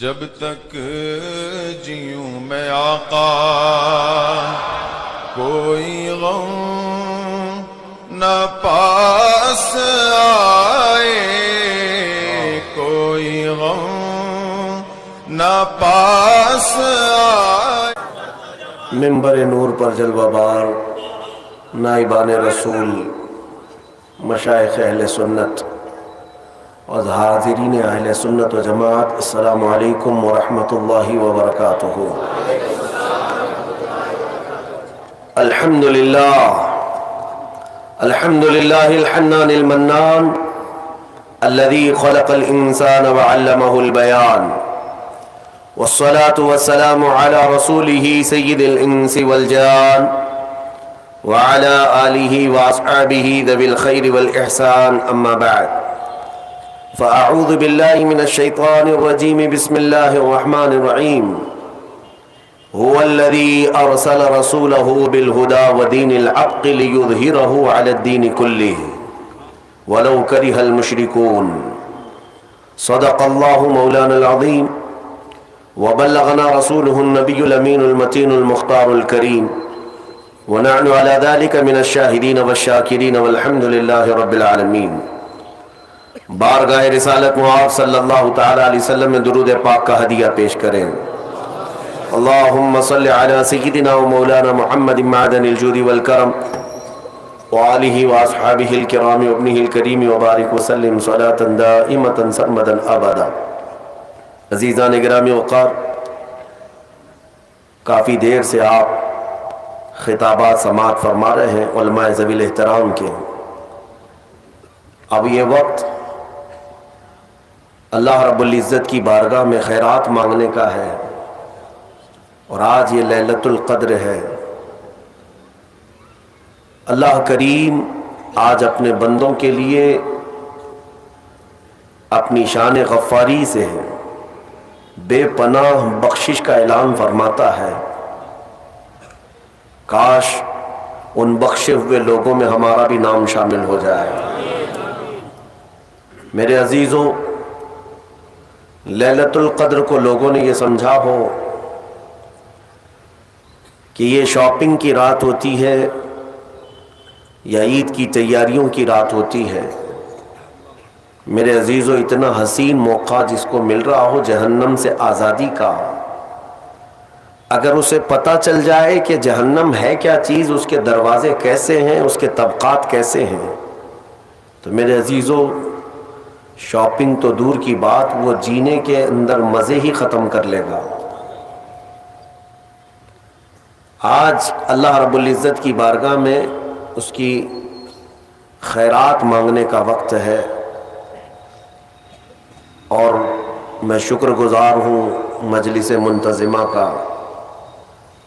جب تک جیوں میں آقا کوئی غم نہ پاس آئے، کوئی غم نہ پاس آئے۔ منبر نور پر جلوہ بار نائبان رسول، مشائخ اہل سنت اور حاضرین اہل سنت و جماعت، السلام علیکم ورحمۃ اللہ وبرکاتہ۔ الحمدللہ الحنان المنان الذي خلق الانسان وعلمه البيان، والصلاة والسلام على رسوله سيد الانس والجان وعلى آله واصحابه ذوي الخير والاحسان، اما بعد فأعوذ بالله من الشيطان الرجيم، بسم الله الرحمن الرحيم۔ هو الذي أرسل رسوله بالهدى ودين الحق ليظهره على الدين كله ولو كره المشركون۔ صدق الله مولانا العظيم، وبلغنا رسوله النبي الأمين المتين المختار الكريم، ونحن على ذلك من الشاهدين والشاكرين، والحمد لله رب العالمين۔ بارگاہ رسالت معاذ صلی اللہ تعالی علیہ وسلم میں درود پاک کا ہدیہ پیش کریں۔ اللہم صلی علی سیدنا و مولانا محمد معدن الجود والکرم وآلہ واصحابہ الکرام وابنہ الکریم وبارک وسلم صلاة دائمة سرمدا ابدا۔ عزیزان گرامی وقار، کافی دیر سے آپ خطابات سماعت فرما رہے ہیں علماء ذوی الاحترام کے۔ اب یہ وقت اللہ رب العزت کی بارگاہ میں خیرات مانگنے کا ہے، اور آج یہ لیلۃ القدر ہے۔ اللہ کریم آج اپنے بندوں کے لیے اپنی شان غفاری سے بے پناہ بخشش کا اعلان فرماتا ہے۔ کاش ان بخشے ہوئے لوگوں میں ہمارا بھی نام شامل ہو جائے۔ میرے عزیزوں، لیلۃ القدر کو لوگوں نے یہ سمجھا ہو کہ یہ شاپنگ کی رات ہوتی ہے یا عید کی تیاریوں کی رات ہوتی ہے۔ میرے عزیزوں، اتنا حسین موقع جس کو مل رہا ہو جہنم سے آزادی کا، اگر اسے پتہ چل جائے کہ جہنم ہے کیا چیز، اس کے دروازے کیسے ہیں، اس کے طبقات کیسے ہیں، تو میرے عزیزوں شاپنگ تو دور کی بات، وہ جینے کے اندر مزے ہی ختم کر لے گا۔ آج اللہ رب العزت کی بارگاہ میں اس کی خیرات مانگنے کا وقت ہے، اور میں شکر گزار ہوں مجلس منتظمہ کا،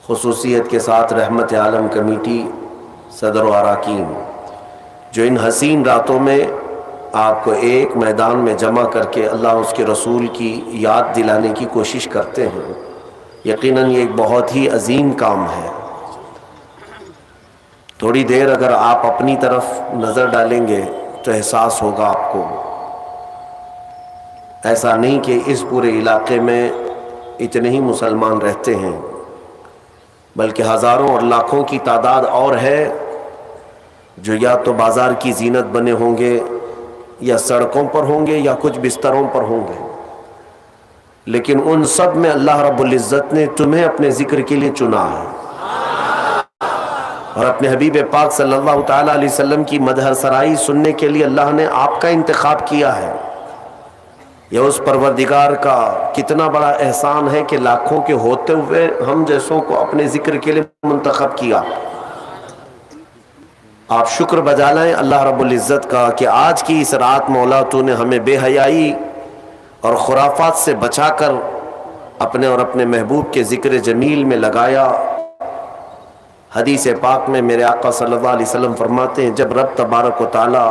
خصوصیت کے ساتھ رحمت عالم کمیٹی صدر و اراکین، جو ان حسین راتوں میں آپ کو ایک میدان میں جمع کر کے اللہ اس کے رسول کی یاد دلانے کی کوشش کرتے ہیں۔ یقیناً یہ ایک بہت ہی عظیم کام ہے۔ تھوڑی دیر اگر آپ اپنی طرف نظر ڈالیں گے تو احساس ہوگا آپ کو، ایسا نہیں کہ اس پورے علاقے میں اتنے ہی مسلمان رہتے ہیں، بلکہ ہزاروں اور لاکھوں کی تعداد اور ہے جو یا تو بازار کی زینت بنے ہوں گے، یا سڑکوں پر ہوں گے، یا کچھ بستروں پر ہوں گے، لیکن ان سب میں اللہ رب العزت نے تمہیں اپنے ذکر کے لیے چنا ہے، اور اپنے حبیب پاک صلی اللہ تعالی علیہ وسلم کی مدح سرائی سننے کے لیے اللہ نے آپ کا انتخاب کیا ہے۔ یہ اس پروردگار کا کتنا بڑا احسان ہے کہ لاکھوں کے ہوتے ہوئے ہم جیسوں کو اپنے ذکر کے لیے منتخب کیا۔ آپ شکر بجا لائیں اللہ رب العزت کا کہ آج کی اس رات مولا تو نے ہمیں بے حیائی اور خرافات سے بچا کر اپنے اور اپنے محبوب کے ذکر جمیل میں لگایا۔ حدیث پاک میں میرے آقا صلی اللہ علیہ وسلم فرماتے ہیں، جب رب تبارک و تعالی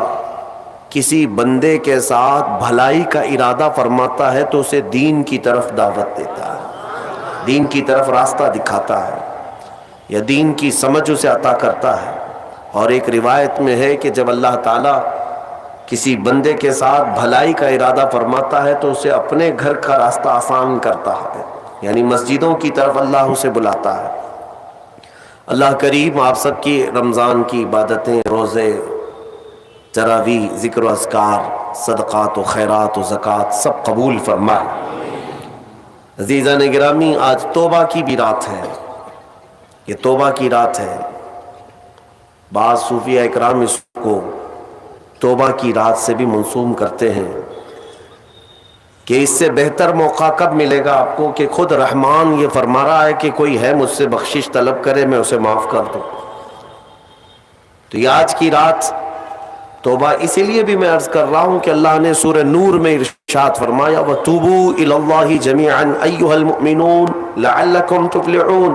کسی بندے کے ساتھ بھلائی کا ارادہ فرماتا ہے تو اسے دین کی طرف دعوت دیتا ہے، دین کی طرف راستہ دکھاتا ہے، یا دین کی سمجھ اسے عطا کرتا ہے۔ اور ایک روایت میں ہے کہ جب اللہ تعالیٰ کسی بندے کے ساتھ بھلائی کا ارادہ فرماتا ہے تو اسے اپنے گھر کا راستہ آسان کرتا ہے، یعنی مسجدوں کی طرف اللہ اسے بلاتا ہے۔ اللہ کریم آپ سب کی رمضان کی عبادتیں، روزے، تراویح، ذکر و اذکار، صدقات و خیرات و زکوٰۃ سب قبول فرمائے۔ عزیزان گرامی، آج توبہ کی بھی رات ہے، یہ توبہ کی رات ہے۔ بعض صوفیہ اکرام اس کو توبہ کی رات سے بھی منسوب کرتے ہیں کہ اس سے بہتر موقع کب ملے گا آپ کو کہ خود رحمان یہ فرما رہا ہے کہ کوئی ہے مجھ سے بخشش طلب کرے میں اسے معاف کر دوں۔ تو یہ آج کی رات توبہ اسی لیے بھی میں عرض کر رہا ہوں کہ اللہ نے سورہ نور میں ارشاد فرمایا وَتُوبُوا إِلَى اللَّهِ جَمِيعًا أَيُّهَا الْمُؤْمِنُونَ لَعَلَّكُمْ تُفْلِحُونَ،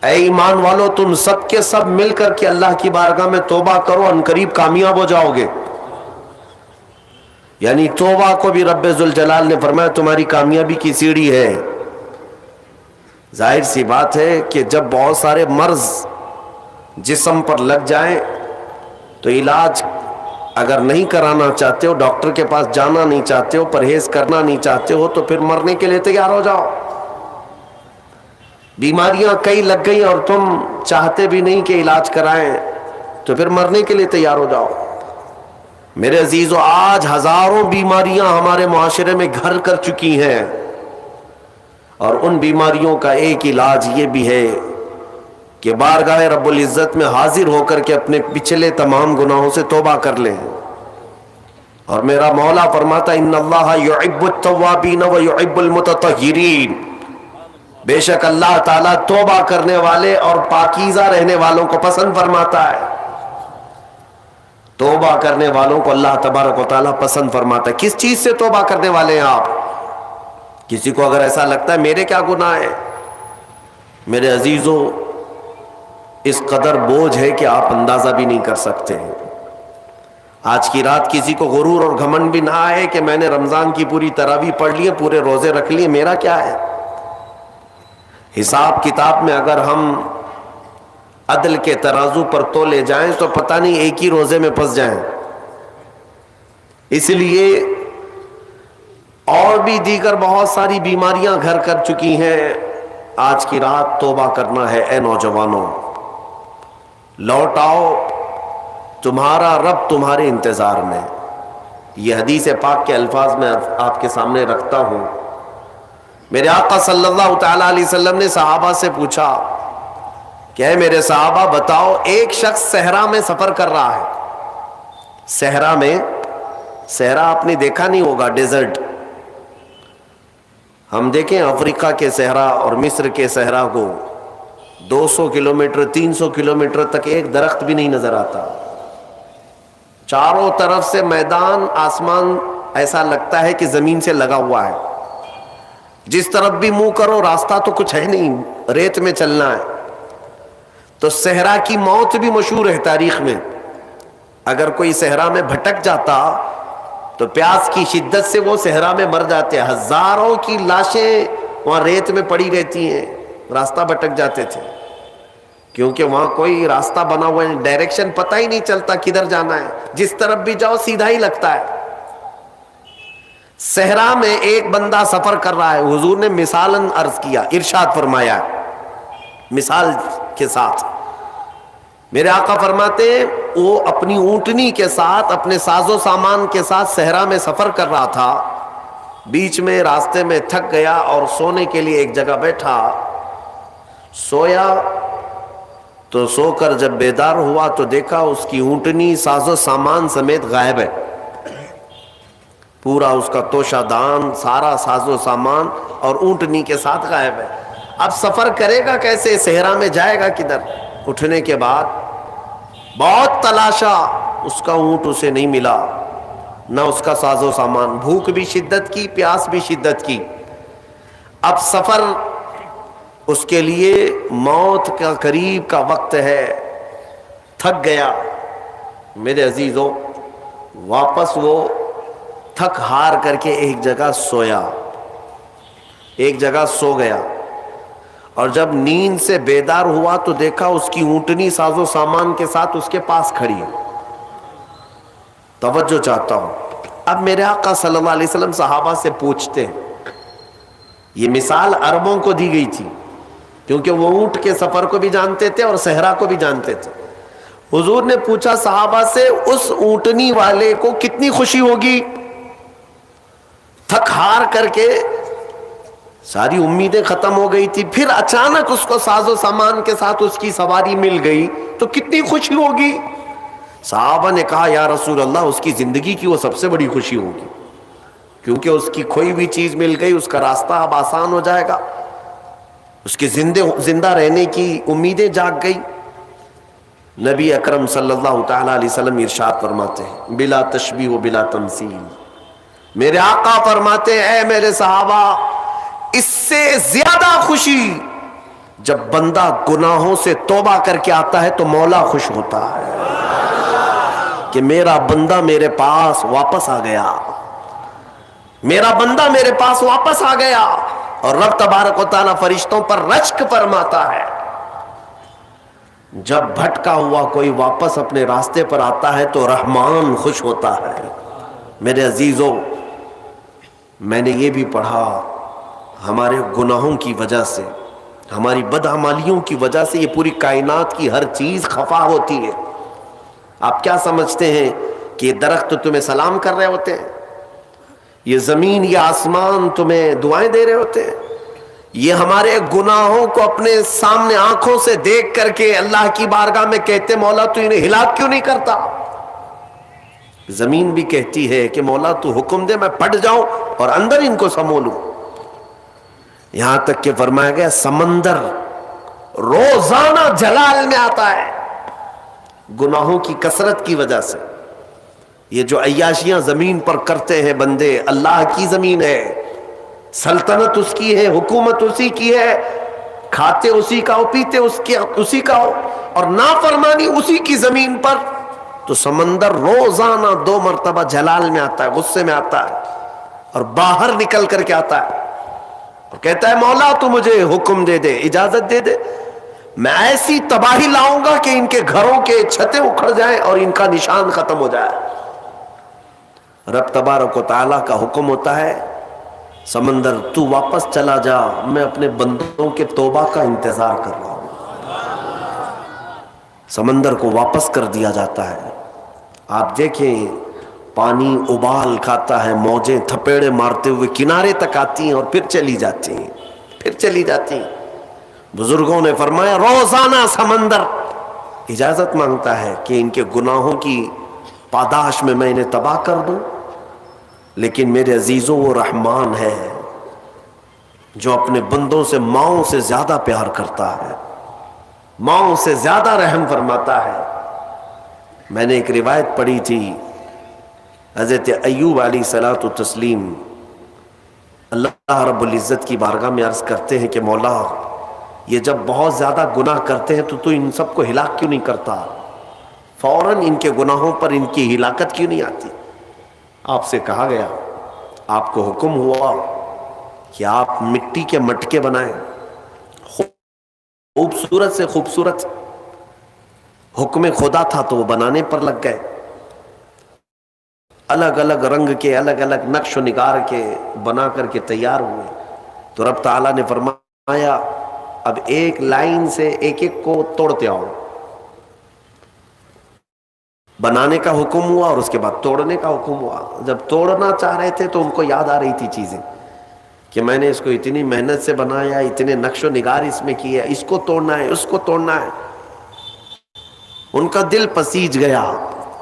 اے ایمان والو تم سب کے سب مل کر کے اللہ کی بارگاہ میں توبہ کرو، ان قریب کامیاب ہو جاؤ گے۔ یعنی توبہ کو بھی رب ذوالجلال نے فرمایا تمہاری کامیابی کی سیڑھی ہے۔ ظاہر سی بات ہے کہ جب بہت سارے مرض جسم پر لگ جائیں تو علاج اگر نہیں کرانا چاہتے ہو، ڈاکٹر کے پاس جانا نہیں چاہتے ہو، پرہیز کرنا نہیں چاہتے ہو، تو پھر مرنے کے لیے تیار ہو جاؤ۔ بیماریاں کئی لگ گئی اور تم چاہتے بھی نہیں کہ علاج کرائیں تو پھر مرنے کے لیے تیار ہو جاؤ۔ میرے عزیزو، آج ہزاروں بیماریاں ہمارے معاشرے میں گھر کر چکی ہیں، اور ان بیماریوں کا ایک علاج یہ بھی ہے کہ بارگاہ رب العزت میں حاضر ہو کر کے اپنے پچھلے تمام گناہوں سے توبہ کر لیں۔ اور میرا مولا فرماتا ان اللہ یحب التوابین ویحب المتطہرین، بے شک اللہ تعالیٰ توبہ کرنے والے اور پاکیزہ رہنے والوں کو پسند فرماتا ہے۔ توبہ کرنے والوں کو اللہ تبارک و تعالیٰ پسند فرماتا ہے۔ کس چیز سے توبہ کرنے والے ہیں آپ؟ کسی کو اگر ایسا لگتا ہے میرے کیا گناہ ہے، میرے عزیزو اس قدر بوجھ ہے کہ آپ اندازہ بھی نہیں کر سکتے ہیں۔ آج کی رات کسی کو غرور اور گھمنڈ بھی نہ آئے کہ میں نے رمضان کی پوری تراویح پڑھ لی ہے، پورے روزے رکھ لیے، میرا کیا ہے۔ حساب کتاب میں اگر ہم عدل کے ترازو پر تولے جائیں تو پتہ نہیں ایک ہی روزے میں پھنس جائیں۔ اس لیے اور بھی دیگر بہت ساری بیماریاں گھر کر چکی ہیں۔ آج کی رات توبہ کرنا ہے۔ اے نوجوانوں، لوٹ آؤ، تمہارا رب تمہارے انتظار میں۔ یہ حدیث پاک کے الفاظ میں آپ کے سامنے رکھتا ہوں۔ میرے آقا صلی اللہ تعالیٰ علیہ وسلم نے صحابہ سے پوچھا کہ اے میرے صحابہ بتاؤ، ایک شخص صحرا میں سفر کر رہا ہے۔ صحرا میں، صحرا آپ نے دیکھا نہیں ہوگا، ڈیزرٹ۔ ہم دیکھیں افریقہ کے صحرا اور مصر کے صحرا کو 200 کلومیٹر 300 کلومیٹر تک ایک درخت بھی نہیں نظر آتا، چاروں طرف سے میدان، آسمان ایسا لگتا ہے کہ زمین سے لگا ہوا ہے، جس طرف بھی منہ کرو راستہ تو کچھ ہے نہیں، ریت میں چلنا ہے۔ تو صحرا کی موت بھی مشہور ہے تاریخ میں۔ اگر کوئی صحرا میں بھٹک جاتا تو پیاس کی شدت سے وہ صحرا میں مر جاتے، ہزاروں کی لاشیں وہاں ریت میں پڑی رہتی ہیں، راستہ بھٹک جاتے تھے، کیونکہ وہاں کوئی راستہ بنا ہوا ہے، ڈائریکشن پتہ ہی نہیں چلتا کدھر جانا ہے، جس طرف بھی جاؤ سیدھا ہی لگتا ہے۔ صحرا میں ایک بندہ سفر کر رہا ہے، حضور نے مثالاً عرض کیا، ارشاد فرمایا مثال کے ساتھ۔ میرے آقا فرماتے ہیں وہ اپنی اونٹنی کے ساتھ، اپنے ساز و سامان کے ساتھ صحرا میں سفر کر رہا تھا، بیچ میں راستے میں تھک گیا اور سونے کے لیے ایک جگہ بیٹھا، سویا تو سو کر جب بیدار ہوا تو دیکھا اس کی اونٹنی ساز و سامان سمیت غائب ہے، پورا اس کا توشہ دان، سارا ساز و سامان اور اونٹنی کے ساتھ غائب ہے۔ اب سفر کرے گا کیسے، صحرا میں جائے گا کدھر؟ اٹھنے کے بعد بہت تلاشا، اس کا اونٹ اسے نہیں ملا، نہ اس کا ساز و سامان، بھوک بھی شدت کی، پیاس بھی شدت کی۔ اب سفر اس کے لیے موت کا قریب کا وقت ہے، تھک گیا۔ میرے عزیزو، واپس وہ تھک ہار کر کے ایک جگہ سویا، ایک جگہ سو گیا، اور جب نیند سے بیدار ہوا تو دیکھا اس کی اونٹنی ساز و سامان کے ساتھ اس کے پاس کھڑی ہے۔ توجہ چاہتا ہوں. اب میرے آقا صلی اللہ علیہ وسلم صحابہ سے پوچھتے ہیں. یہ مثال عربوں کو دی گئی تھی کیونکہ وہ اونٹ کے سفر کو بھی جانتے تھے اور صحرا کو بھی جانتے تھے. حضور نے پوچھا صحابہ سے اس اونٹنی والے کو کتنی خوشی ہوگی؟ تھک ہار کر کے ساری امیدیں ختم ہو گئی تھی، پھر اچانک اس کو ساز و سامان کے ساتھ اس کی سواری مل گئی تو کتنی خوشی ہوگی؟ صحابہ نے کہا یا رسول اللہ اس کی زندگی کی وہ سب سے بڑی خوشی ہوگی، کیونکہ اس کی کھوئی ہوئی چیز مل گئی، اس کا راستہ اب آسان ہو جائے گا، اس کے زندہ رہنے کی امیدیں جاگ گئی. نبی اکرم صلی اللہ تعالی علیہ وسلم ارشاد فرماتے ہیں بلا تشبیہ و بلا تمثیل، میرے آقا فرماتے ہیں اے میرے صحابہ اس سے زیادہ خوشی جب بندہ گناہوں سے توبہ کر کے آتا ہے تو مولا خوش ہوتا ہے کہ میرا بندہ میرے پاس واپس آ گیا، میرا بندہ میرے پاس واپس آ گیا. اور رب تبارک و تعالیٰ فرشتوں پر رشک فرماتا ہے جب بھٹکا ہوا کوئی واپس اپنے راستے پر آتا ہے تو رحمان خوش ہوتا ہے. میرے عزیزو میں نے یہ بھی پڑھا ہمارے گناہوں کی وجہ سے، ہماری بدعمالیوں کی وجہ سے یہ پوری کائنات کی ہر چیز خفا ہوتی ہے. آپ کیا سمجھتے ہیں کہ یہ درخت تمہیں سلام کر رہے ہوتے ہیں؟ یہ زمین یا آسمان تمہیں دعائیں دے رہے ہوتے ہیں؟ یہ ہمارے گناہوں کو اپنے سامنے آنکھوں سے دیکھ کر کے اللہ کی بارگاہ میں کہتے مولا تو انہیں ہلاک کیوں نہیں کرتا؟ زمین بھی کہتی ہے کہ مولا تو حکم دے میں پھٹ جاؤں اور اندر ان کو سمو لوں. یہاں تک کہ فرمایا گیا سمندر روزانہ جلال میں آتا ہے گناہوں کی کثرت کی وجہ سے. یہ جو عیاشیاں زمین پر کرتے ہیں بندے، اللہ کی زمین ہے، سلطنت اس کی ہے، حکومت اسی کی ہے، کھاتے اسی کا ہو، پیتے اسی کا ہو، اور نافرمانی اسی کی زمین پر، تو سمندر روزانہ 2 مرتبہ جلال میں آتا ہے، غصے میں آتا ہے، اور باہر نکل کر کے آتا ہے اور کہتا ہے مولا تو مجھے حکم دے دے، اجازت دے دے، میں ایسی تباہی لاؤں گا کہ ان کے گھروں کے چھتیں اکھڑ جائیں اور ان کا نشان ختم ہو جائے. رب تبارک و تعالیٰ کا حکم ہوتا ہے سمندر تو واپس چلا جا، میں اپنے بندوں کے توبہ کا انتظار کر رہا ہوں. سمندر کو واپس کر دیا جاتا ہے. آپ دیکھیں پانی ابال کھاتا ہے، موجیں تھپیڑے مارتے ہوئے کنارے تک آتی ہیں اور پھر چلی جاتی ہیں، پھر چلی جاتی ہیں. بزرگوں نے فرمایا روزانہ سمندر اجازت مانگتا ہے کہ ان کے گناہوں کی پاداش میں انہیں تباہ کر دوں، لیکن میرے عزیزوں وہ رحمان ہے جو اپنے بندوں سے ماؤں سے زیادہ پیار کرتا ہے، ماؤں سے زیادہ رحم فرماتا ہے. میں نے ایک روایت پڑھی تھی حضرت ایوب علیہ الصلوۃ والتسلیم اللہ رب العزت کی بارگاہ میں عرض کرتے ہیں کہ مولا یہ جب بہت زیادہ گناہ کرتے ہیں تو ان سب کو ہلاک کیوں نہیں کرتا؟ فوراً ان کے گناہوں پر ان کی ہلاکت کیوں نہیں آتی؟ آپ سے کہا گیا، آپ کو حکم ہوا کہ آپ مٹی کے مٹکے بنائیں، خوبصورت سے خوبصورت. حکم خدا تھا تو وہ بنانے پر لگ گئے، الگ الگ رنگ کے، الگ الگ نقش و نگار کے بنا کر کے تیار ہوئے. تو رب تعالیٰ نے فرمایا اب ایک لائن سے ایک ایک کو توڑتے آؤ. بنانے کا حکم ہوا اور اس کے بعد توڑنے کا حکم ہوا. جب توڑنا چاہ رہے تھے تو ان کو یاد آ رہی تھی چیزیں کہ میں نے اس کو اتنی محنت سے بنایا، اتنے نقش و نگار اس میں کیا، اس کو توڑنا ہے، اس کو توڑنا ہے. ان کا دل پسیج گیا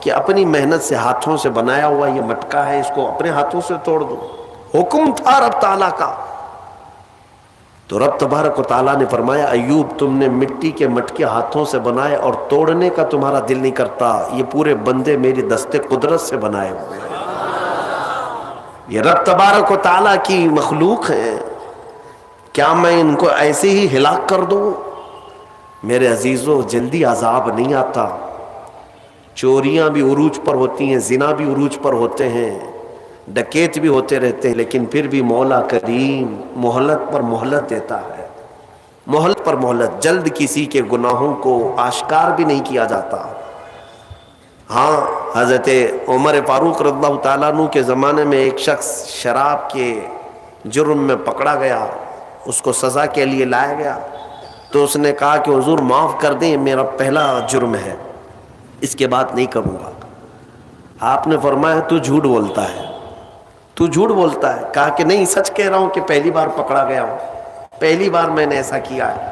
کہ اپنی محنت سے ہاتھوں سے بنایا ہوا یہ مٹکا ہے، اس کو اپنے ہاتھوں سے توڑ دو. حکم تھا رب تعالیٰ کا. تو رب تبارک و تعالیٰ نے فرمایا ایوب تم نے مٹی کے مٹکے ہاتھوں سے بنائے اور توڑنے کا تمہارا دل نہیں کرتا، یہ پورے بندے میری دستے قدرت سے بنائے ہوئے ہیں. یہ رب تبارک و تعالیٰ کی مخلوق ہیں، کیا میں ان کو ایسے ہی ہلاک کر دوں؟ میرے عزیزو جلدی عذاب نہیں آتا. چوریاں بھی عروج پر ہوتی ہیں، زنا بھی عروج پر ہوتے ہیں، ڈکیت بھی ہوتے رہتے ہیں، لیکن پھر بھی مولا کریم مہلت پر مہلت دیتا ہے، مہلت پر مہلت. جلد کسی کے گناہوں کو آشکار بھی نہیں کیا جاتا. ہاں حضرت عمر فاروق رضی اللہ تعالیٰ عنہ کے زمانے میں ایک شخص شراب کے جرم میں پکڑا گیا، اس کو سزا کے لیے لایا گیا، تو اس نے کہا کہ حضور معاف کر دیں، میرا پہلا جرم ہے، اس کے بعد نہیں کروں گا۔ آپ نے فرمایا تو جھوٹ بولتا ہے، تو جھوٹ بولتا ہے۔ کہا کہ نہیں، سچ کہہ رہا ہوں کہ پہلی بار پکڑا گیا ہوں، پہلی بار میں نے ایسا کیا ہے۔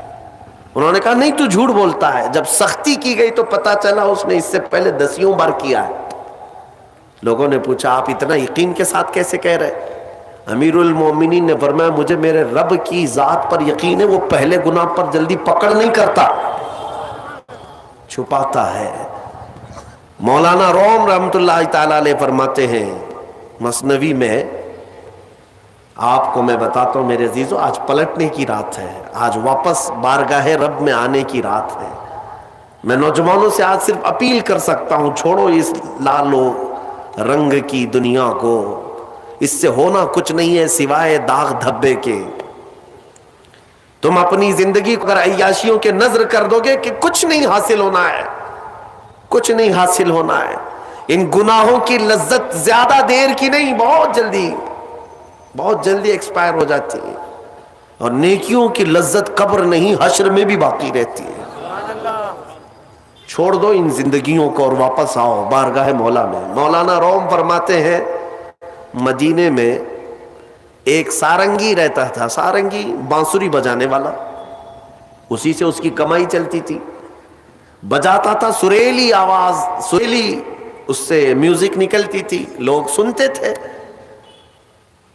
انہوں نے کہا نہیں تو جھوٹ بولتا ہے۔ جب سختی کی گئی تو پتا چلا اس نے اس سے پہلے 10 بار کیا ہے۔ لوگوں نے پوچھا آپ اتنا یقین کے ساتھ کیسے کہہ رہے؟ امیر المومنین نے فرمایا مجھے میرے رب کی ذات پر یقین ہے، وہ پہلے گناہ پر جلدی پکڑ نہیں کرتا، چھپاتا ہے۔ مولانا روم رحمۃ اللہ تعالی علیہ فرماتے ہیں مثنوی میں، آپ کو میں بتاتا ہوں میرے عزیزو، آج پلٹنے کی رات ہے، آج واپس بارگاہ رب میں آنے کی رات ہے۔ میں نوجوانوں سے آج صرف اپیل کر سکتا ہوں، چھوڑو اس لال و رنگ کی دنیا کو، اس سے ہونا کچھ نہیں ہے سوائے داغ دھبے کے۔ تم اپنی زندگی کو اگر عیاشیوں کے نظر کر دو گے کہ کچھ نہیں حاصل ہونا ہے، کچھ نہیں حاصل ہونا ہے۔ ان گناہوں کی لذت زیادہ دیر کی نہیں، بہت جلدی ایکسپائر ہو جاتی ہے، اور نیکیوں کی لذت قبر نہیں حشر میں بھی باقی رہتی ہے۔ چھوڑ دو ان زندگیوں کو اور واپس آؤ بارگاہ مولا میں۔ مولانا روم فرماتے ہیں مدینے میں ایک سارنگی رہتا تھا، سارنگی بانسری بجانے والا، اسی سے اس کی کمائی چلتی تھی، بجاتا تھا، سریلی آواز، سریلی اس سے میوزک نکلتی تھی، لوگ سنتے تھے۔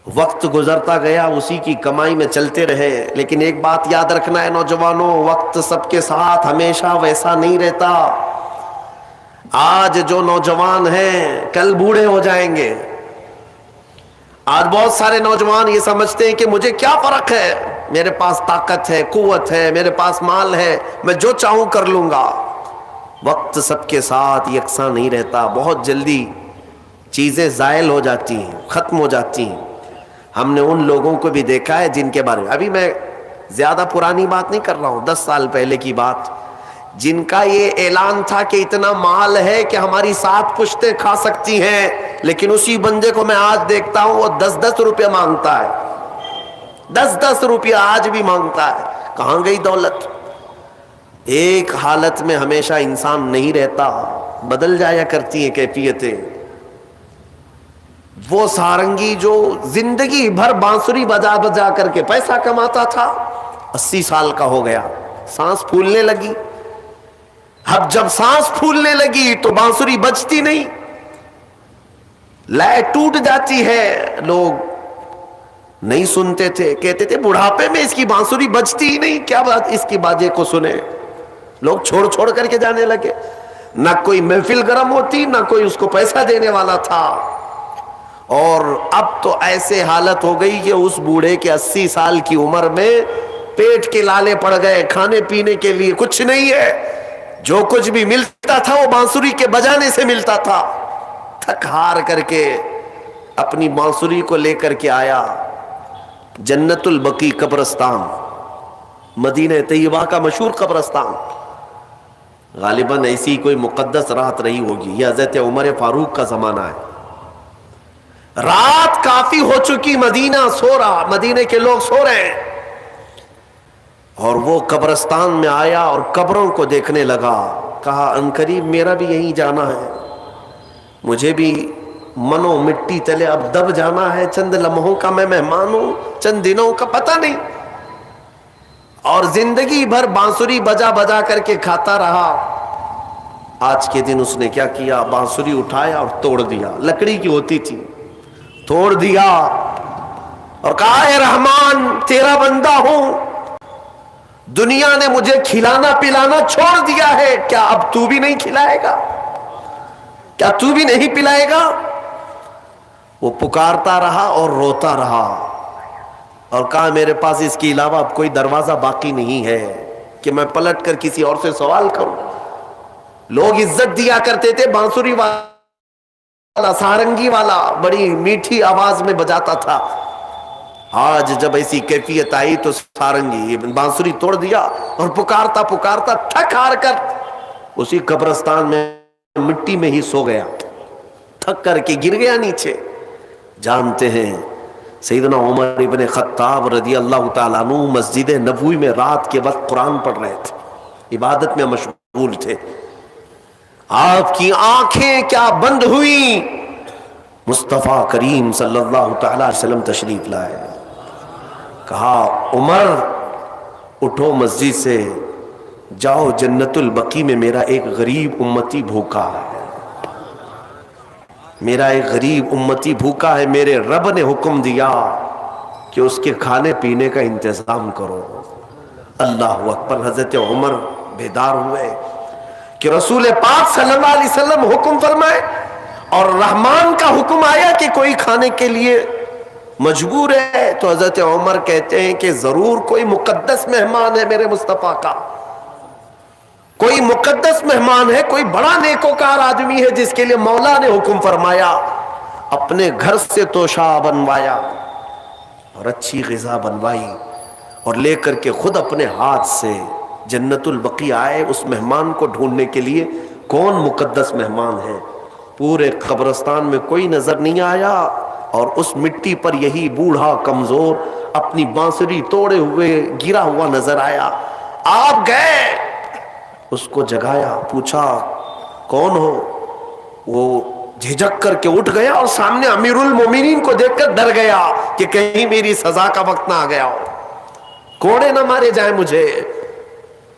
وقت گزرتا گیا، اسی کی کمائی میں چلتے رہے، لیکن ایک بات یاد رکھنا ہے نوجوانوں، وقت سب کے ساتھ ہمیشہ ویسا نہیں رہتا۔ آج جو نوجوان ہیں کل بوڑھے ہو جائیں گے۔ آج بہت سارے نوجوان یہ سمجھتے ہیں کہ مجھے کیا فرق ہے، میرے پاس طاقت ہے، قوت ہے، میرے پاس مال ہے، میں جو چاہوں کر لوں گا۔ وقت سب کے ساتھ یکساں نہیں رہتا، بہت جلدی چیزیں زائل ہو جاتی ہیں، ختم ہو جاتی ہیں۔ ہم نے ان لوگوں کو بھی دیکھا ہے جن کے بارے میں، ابھی میں زیادہ پرانی بات نہیں کر رہا ہوں، 10 سال پہلے کی بات، جن کا یہ اعلان تھا کہ اتنا مال ہے کہ ہماری 7 پشتیں کھا سکتی ہیں، لیکن اسی بندے کو میں آج دیکھتا ہوں وہ 10-10 روپے مانگتا ہے، 10-10 روپیہ آج بھی مانگتا ہے۔ کہاں گئی دولت؟ ایک حالت میں ہمیشہ انسان نہیں رہتا، بدل جایا کرتی ہیں کیفیتیں۔ وہ سارنگی جو زندگی بھر بانسری بجا بجا کر کے پیسہ کماتا تھا، 80 سال کا ہو گیا، سانس پھولنے لگی۔ اب جب سانس پھولنے لگی تو بانسری بجتی نہیں، لے ٹوٹ جاتی ہے، لوگ نہیں سنتے تھے، کہتے تھے بڑھاپے میں اس کی بانسری بجتی ہی نہیں، کیا بات اس کی باجے کو سنے۔ لوگ چھوڑ چھوڑ کر کے جانے لگے، نہ کوئی محفل گرم ہوتی، نہ کوئی اس کو پیسہ دینے والا تھا۔ اور اب تو ایسے حالت ہو گئی کہ اس بوڑھے کے 80 سال کی عمر میں پیٹ کے لالے پڑ گئے، کھانے پینے کے لیے کچھ نہیں ہے، جو کچھ بھی ملتا تھا وہ بانسری کے بجانے سے ملتا تھا۔ تھک ہار کر کے اپنی بانسری کو لے کر کے آیا جنت البقیع قبرستان، مدینہ طیبہ کا مشہور قبرستان۔ غالباً ایسی کوئی مقدس رات رہی ہوگی، یہ حضرت عمر فاروق کا زمانہ ہے۔ رات کافی ہو چکی، مدینہ سو رہا، مدینے کے لوگ سو رہے ہیں، اور وہ قبرستان میں آیا اور قبروں کو دیکھنے لگا۔ کہا عنقریب میرا بھی یہیں جانا ہے، مجھے بھی منو مٹی تلے اب دب جانا ہے، چند لمحوں کا میں مہمان ہوں، چند دنوں کا پتہ نہیں۔ اور زندگی بھر بانسری بجا بجا کر کے کھاتا رہا۔ آج کے دن اس نے کیا کیا، بانسری اٹھایا اور توڑ دیا، لکڑی کی ہوتی تھی، توڑ دیا اور کہا اے رحمان تیرا بندہ ہوں، دنیا نے مجھے کھلانا پلانا چھوڑ دیا ہے، کیا اب تو بھی نہیں کھلائے گا، کیا تو بھی نہیں پلائے گا؟ وہ پکارتا رہا اور روتا رہا، اور کہا میرے پاس اس کے علاوہ اب کوئی دروازہ باقی نہیں ہے کہ میں پلٹ کر کسی اور سے سوال کروں۔ لوگ عزت دیا کرتے تھے، بانسری والا، سارنگی والا بڑی میٹھی آواز میں بجاتا تھا۔ آج جب ایسی کیفیت آئی تو سارنگی بانسری توڑ دیا اور پکارتا پکارتا تھک ہار کر اسی قبرستان میں مٹی میں ہی سو گیا۔ تھک کر کے گر گیا نیچے. جانتے ہیں سیدنا عمر ابن خطاب رضی اللہ تعالیٰ عنہ مسجد نبوی میں رات کے وقت قرآن پڑھ رہے تھے, عبادت میں مشغول تھے. آپ کی آنکھیں کیا بند ہوئی, مصطفیٰ کریم صلی اللہ تعالی علیہ وسلم تشریف لائے. کہا عمر اٹھو مسجد سے, جاؤ جنت البقیع میں میرا ایک غریب امتی بھوکا ہے, میرا ایک غریب امتی بھوکا ہے, میرے رب نے حکم دیا کہ اس کے کھانے پینے کا انتظام کرو. اللہ اکبر. حضرت عمر بیدار ہوئے کہ رسول پاک صلی اللہ علیہ وسلم حکم فرمائے اور رحمان کا حکم آیا کہ کوئی کھانے کے لیے مجبور ہے. تو حضرت عمر کہتے ہیں کہ ضرور کوئی مقدس مہمان ہے میرے مصطفیٰ کا, کوئی مقدس مہمان ہے, کوئی بڑا نیکوکار آدمی ہے جس کے لیے مولا نے حکم فرمایا. اپنے گھر سے توشہ بنوایا اور اچھی غذا بنوائی اور لے کر کے خود اپنے ہاتھ سے جنت البقیع آئے اس مہمان کو ڈھونڈنے کے لیے. کون مقدس مہمان ہے؟ پورے قبرستان میں کوئی نظر نہیں آیا اور اس مٹی پر یہی بوڑھا کمزور اپنی بانسری توڑے ہوئے گرا ہوا نظر آیا. آپ گئے, اس کو جگایا, پوچھا کون ہو؟ وہ جھجک کر کے اٹھ گیا اور سامنے امیر المومنین کو دیکھ کر ڈر گیا کہ کہیں میری سزا کا وقت نہ آ گیا ہو, کوڑے نہ مارے جائیں مجھے.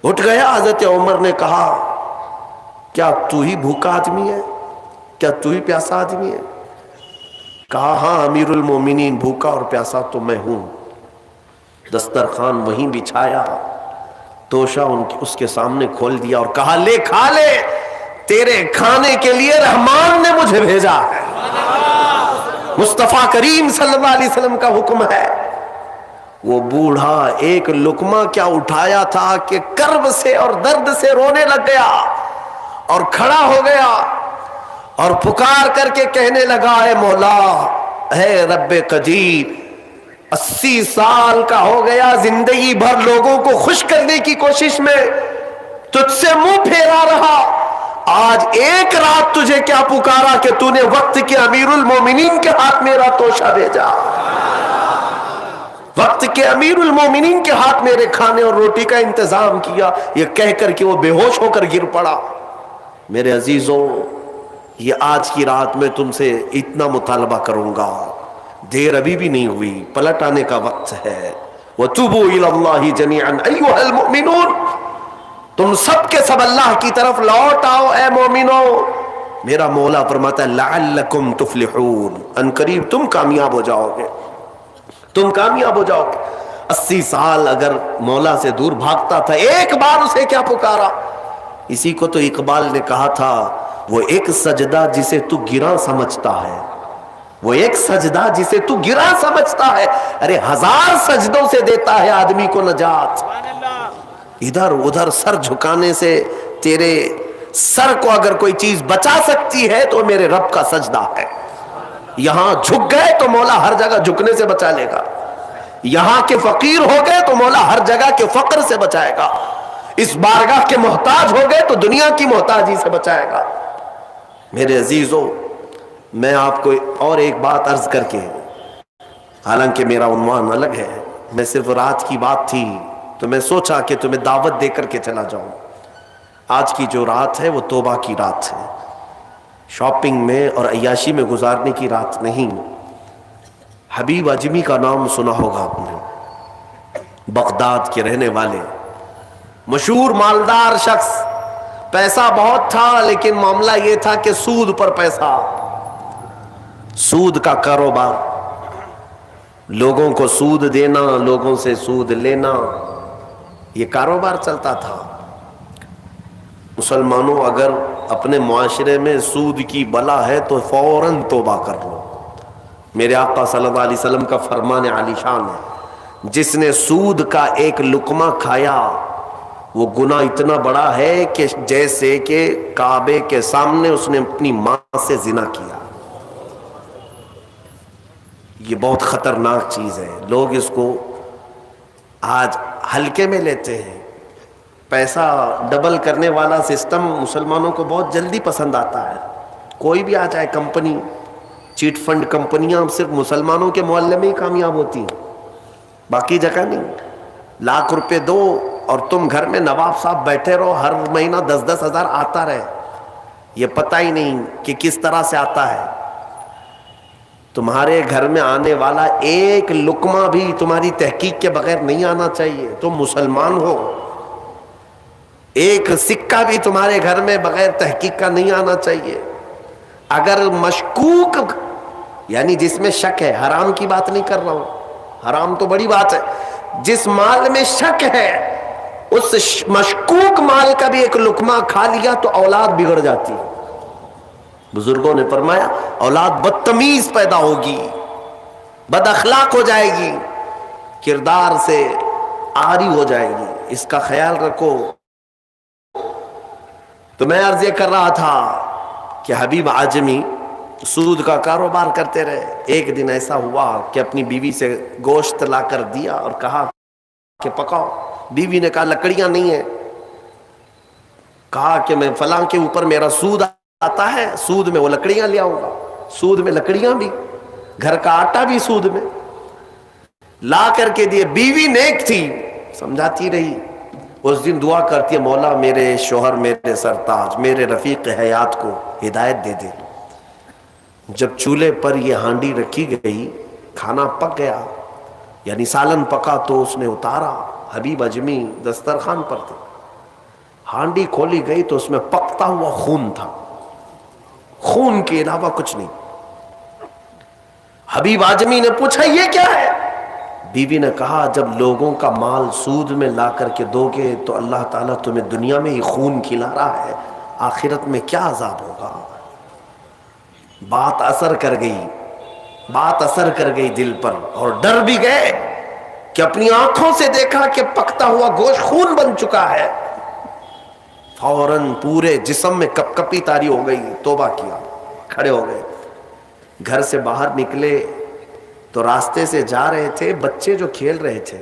اٹھ گیا. حضرت عمر نے کہا کیا تو ہی بھوکا آدمی ہے, کیا تو ہی پیاسا آدمی ہے؟ کہا ہاں امیر المومنین, بھوکا اور پیاسا تو میں ہوں. دسترخوان وہیں بچھایا, توشہ اس کے سامنے کھول دیا اور کہا لے کھا لے, تیرے کھانے کے لیے رحمان نے مجھے بھیجا ہے. مصطفیٰ کریم صلی اللہ علیہ وسلم کا حکم ہے. وہ بوڑھا ایک لقمہ کیا اٹھایا تھا کہ کرب سے اور درد سے رونے لگ گیا اور کھڑا ہو گیا اور پکار کر کے کہنے لگا اے مولا, اے رب قدیر, 80 سال کا ہو گیا, زندگی بھر لوگوں کو خوش کرنے کی کوشش میں تجھ سے منہ پھیرا رہا, آج ایک رات تجھے کیا پکارا کہ تو نے وقت کے امیر المومنین کے ہاتھ میرا توشہ بھیجا, وقت کے امیر المومنین کے ہاتھ میرے کھانے اور روٹی کا انتظام کیا. یہ کہہ کر کہ وہ بے ہوش ہو کر گر پڑا. میرے عزیزوں, یہ آج کی رات میں تم سے اتنا مطالبہ کروں گا, دیر ابھی بھی نہیں ہوئی, پلٹ آنے کا وقت ہے. وَتُوبُوا إِلَى اللَّهِ جَمِيعًا أَيُّهَا الْمُؤْمِنُونَ, تم سب کے سب اللہ کی طرف لوٹ آؤ اے مومنو. میرا مولا فرماتا ہے لعلکم تفلحون, ان قریب تم کامیاب ہو جاؤ گے, تم کامیاب ہو جاؤ گے. 80 سال اگر مولا سے دور بھاگتا تھا, ایک بار اسے کیا پکارا. اسی کو تو اقبال نے کہا تھا وہ ایک سجدہ جسے تو گراں سمجھتا ہے, وہ ایک سجدہ جسے تو گراں سمجھتا ہے, ارے 1000 سجدوں سے دیتا ہے آدمی کو نجات. ادھر ادھر سر جھکانے سے تیرے سر کو اگر کوئی چیز بچا سکتی ہے تو میرے رب کا سجدہ ہے. یہاں جھک گئے تو مولا ہر جگہ جھکنے سے بچا لے گا, یہاں کے فقیر ہو گئے تو مولا ہر جگہ کے فقر سے بچائے گا, اس بارگاہ کے محتاج ہو گئے تو دنیا کی محتاجی سے بچائے گا. میرے عزیزوں, میں آپ کو اور ایک بات عرض کر کے, حالانکہ میرا عنوان الگ ہے, میں صرف رات کی بات تھی تو میں سوچا کہ تمہیں دعوت دے کر کے چلا جاؤں. آج کی جو رات ہے وہ توبہ کی رات ہے, شاپنگ میں اور عیاشی میں گزارنے کی رات نہیں. حبیب اجمی کا نام سنا ہوگا آپ نے, بغداد کے رہنے والے مشہور مالدار شخص, پیسہ بہت تھا لیکن معاملہ یہ تھا کہ سود پر پیسہ, سود کا کاروبار, لوگوں کو سود دینا, لوگوں سے سود لینا, یہ کاروبار چلتا تھا. مسلمانوں, اگر اپنے معاشرے میں سود کی بلا ہے تو فوراً توبہ کر لو. میرے آقا صلی اللہ علیہ وسلم کا فرمان عالی شان ہے, جس نے سود کا ایک لقمہ کھایا وہ گناہ اتنا بڑا ہے کہ جیسے کہ کعبے کے سامنے اس نے اپنی ماں سے زنا کیا. یہ بہت خطرناک چیز ہے, لوگ اس کو آج ہلکے میں لیتے ہیں. پیسہ ڈبل کرنے والا سسٹم مسلمانوں کو بہت جلدی پسند آتا ہے, کوئی بھی آ جائے کمپنی، چیٹ فنڈ کمپنیاں صرف مسلمانوں کے محلے میں ہی کامیاب ہوتی ہیں، باقی جگہ نہیں۔ لاکھ روپے دو اور تم گھر میں نواب صاحب بیٹھے رہو، ہر مہینہ 10-10 ہزار آتا رہے، یہ پتہ ہی نہیں کہ کس طرح سے آتا ہے۔ تمہارے گھر میں آنے والا ایک لقمہ بھی تمہاری تحقیق کے بغیر نہیں آنا چاہیے، تم مسلمان ہو۔ ایک سکہ بھی تمہارے گھر میں بغیر تحقیق کا نہیں آنا چاہیے۔ اگر مشکوک، یعنی جس میں شک ہے، حرام کی بات نہیں کر رہا ہوں، حرام تو بڑی بات ہے، جس مال میں شک ہے اس مشکوک مال کا بھی ایک لقمہ کھا لیا تو اولاد بگڑ جاتی ہے۔ بزرگوں نے فرمایا اولاد بدتمیز پیدا ہوگی، بد اخلاق ہو جائے گی، کردار سے عاری ہو جائے گی، اس کا خیال رکھو۔ تو میں عرض یہ کر رہا تھا کہ حبیب اعجمی سود کا کاروبار کرتے رہے۔ ایک دن ایسا ہوا کہ اپنی بیوی سے گوشت لا کر دیا اور کہا کہ پکاؤ۔ بیوی نے کہا لکڑیاں نہیں ہیں۔ کہا کہ میں فلاں کے اوپر میرا سود آتا ہے، سود میں وہ لکڑیاں لے آؤں گا۔ سود میں لکڑیاں بھی، گھر کا آٹا بھی سود میں لا کر کے دیے۔ بیوی نیک تھی، سمجھاتی رہی۔ اس دن دعا کرتی ہے مولا میرے شوہر، میرے سرتاج، میرے رفیق حیات کو ہدایت دے دے۔ جب چولہے پر یہ ہانڈی رکھی گئی، کھانا پک گیا، یعنی سالن پکا، تو اس نے اتارا۔ حبیب اجمی دسترخوان پر تھے، ہانڈی کھولی گئی تو اس میں پکتا ہوا خون تھا، خون کے علاوہ کچھ نہیں۔ حبیب اعجمی نے پوچھا یہ کیا ہے؟ بیوی نے کہا جب لوگوں کا مال سود میں لا کر کے دو گے تو اللہ تعالیٰ تمہیں دنیا میں ہی خون کھلا رہا ہے، آخرت میں کیا عذاب ہوگا۔ بات اثر کر گئی، بات اثر کر گئی دل پر، اور ڈر بھی گئے کہ اپنی آنکھوں سے دیکھا کہ پکتا ہوا گوشت خون بن چکا ہے۔ فوراً پورے جسم میں کپ کپی طاری ہو گئی، توبہ کیا، کھڑے ہو گئے۔ گھر سے باہر نکلے تو راستے سے جا رہے تھے، بچے جو کھیل رہے تھے،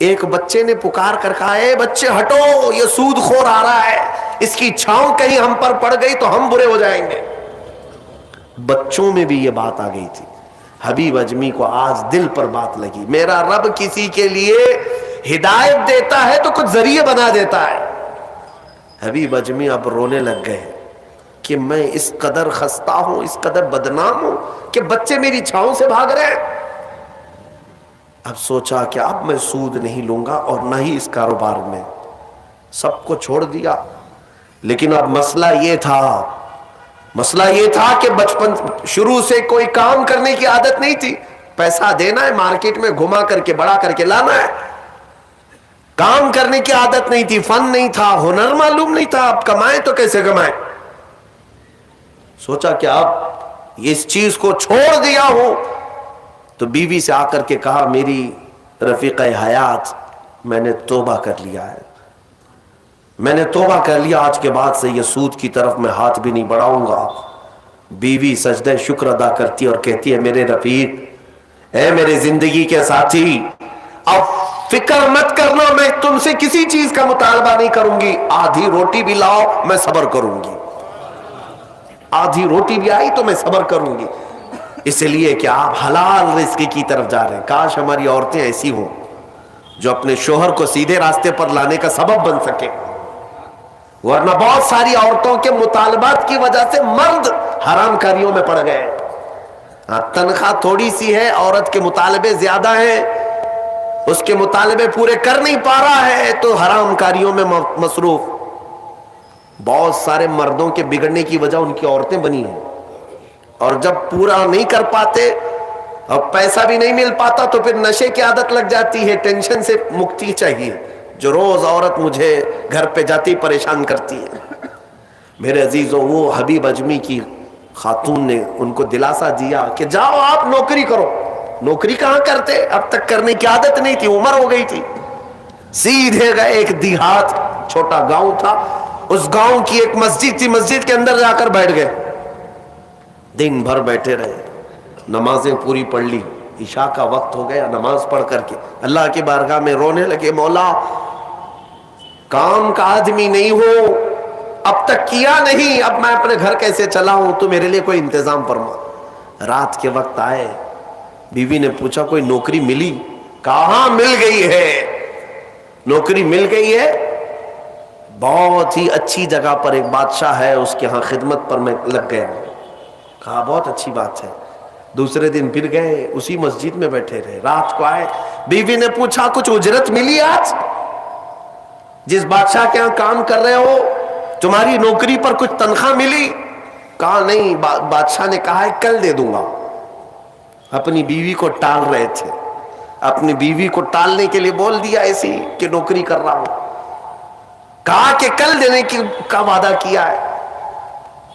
ایک بچے نے پکار کر کہا اے بچے ہٹو، یہ سود خور آ رہا ہے، اس کی چھاؤں کہیں ہم پر پڑ گئی تو ہم برے ہو جائیں گے۔ بچوں میں بھی یہ بات آ گئی تھی۔ حبیب اجمی کو آج دل پر بات لگی، میرا رب کسی کے لیے ہدایت دیتا ہے تو کچھ ذریعے بنا دیتا ہے۔ حبیب اجمی اب رونے لگ گئے کہ میں اس قدر خستہ ہوں، اس قدر بدنام ہوں کہ بچے میری چھاؤں سے بھاگ رہے ہیں۔ اب سوچا کہ اب میں سود نہیں لوں گا اور نہ ہی اس کاروبار میں، سب کو چھوڑ دیا۔ لیکن اب مسئلہ یہ تھا کہ بچپن شروع سے کوئی کام کرنے کی عادت نہیں تھی، پیسہ دینا ہے، مارکیٹ میں گھما کر کے بڑا کر کے لانا ہے، کام کرنے کی عادت نہیں تھی، فن نہیں تھا، ہنر معلوم نہیں تھا، اب کمائیں تو کیسے کمائیں۔ سوچا کہ اب اس چیز کو چھوڑ دیا ہوں، تو بیوی سے آ کر کے کہا میری رفیق حیات میں نے توبہ کر لیا ہے، میں نے توبہ کر لیا، آج کے بعد سے یہ سود کی طرف میں ہاتھ بھی نہیں بڑھاؤں گا۔ بیوی سجدہ شکر ادا کرتی اور کہتی ہے میرے رفیق، اے میرے زندگی کے ساتھی، اب فکر مت کرنا، میں تم سے کسی چیز کا مطالبہ نہیں کروں گی، آدھی روٹی بھی لاؤ میں صبر کروں گی، آدھی روٹی بھی آئی تو میں صبر کروں گی، اس لیے کہ آپ حلال رزق کی طرف جا رہے ہیں۔ کاش ہماری عورتیں ایسی ہوں جو اپنے شوہر کو سیدھے راستے پر لانے کا سبب بن سکے، ورنہ بہت ساری عورتوں کے مطالبات کی وجہ سے مرد حرام کاریوں میں پڑ گئے۔ تنخواہ تھوڑی سی ہے، عورت کے مطالبے زیادہ ہیں، اس کے مطالبے پورے کر نہیں پا رہا ہے تو حرام کاریوں میں مصروف۔ بہت سارے مردوں کے بگڑنے کی وجہ ان کی عورتیں بنی ہیں، اور جب پورا نہیں کر پاتے اور پیسہ بھی نہیں مل پاتا تو پھر نشے کی عادت لگ جاتی ہے، ٹینشن سے مکتی چاہیے، جو روز عورت مجھے گھر پہ جاتی پریشان کرتی ہے۔ میرے عزیزوں، وہ حبیب اجمی کی خاتون نے ان کو دلاسا دیا کہ جاؤ آپ نوکری کرو۔ نوکری کہاں کرتے، اب تک کرنے کی عادت نہیں تھی، عمر ہو گئی تھی۔ سیدھے گئے، ایک دیہات چھوٹا گاؤں تھا، اس گاؤں کی ایک مسجد تھی، مسجد کے اندر جا کر بیٹھ گئے، دن بھر بیٹھے رہے، نمازیں پوری پڑھ لی، عشاء کا وقت ہو گیا، نماز پڑھ کر کے اللہ کی بارگاہ میں رونے لگے، مولا کام کا آدمی نہیں ہو، اب تک کیا نہیں، اب میں اپنے گھر کیسے چلاؤں؟ تو میرے لیے کوئی انتظام فرما۔ رات کے وقت آئے، بیوی نے پوچھا کوئی نوکری ملی؟ کہاں مل گئی ہے، نوکری مل گئی ہے، بہت ہی اچھی جگہ پر ایک بادشاہ ہے، اس کے ہاں خدمت پر میں لگ گیا۔ کہا بہت اچھی بات ہے۔ دوسرے دن پھر گئے، اسی مسجد میں بیٹھے رہے۔ رات کو آئے، بیوی نے پوچھا کچھ اجرت ملی آج؟ جس بادشاہ کے ہاں کام کر رہے ہو تمہاری نوکری پر کچھ تنخواہ ملی؟ کہا نہیں، بادشاہ نے کہا ہے کل دے دوں گا۔ اپنی بیوی کو ٹال رہے تھے، اپنی بیوی کو ٹالنے کے لیے بول دیا ایسی کہ نوکری کر رہا ہوں، کہا کہ کل دینے کا وعدہ کیا ہے۔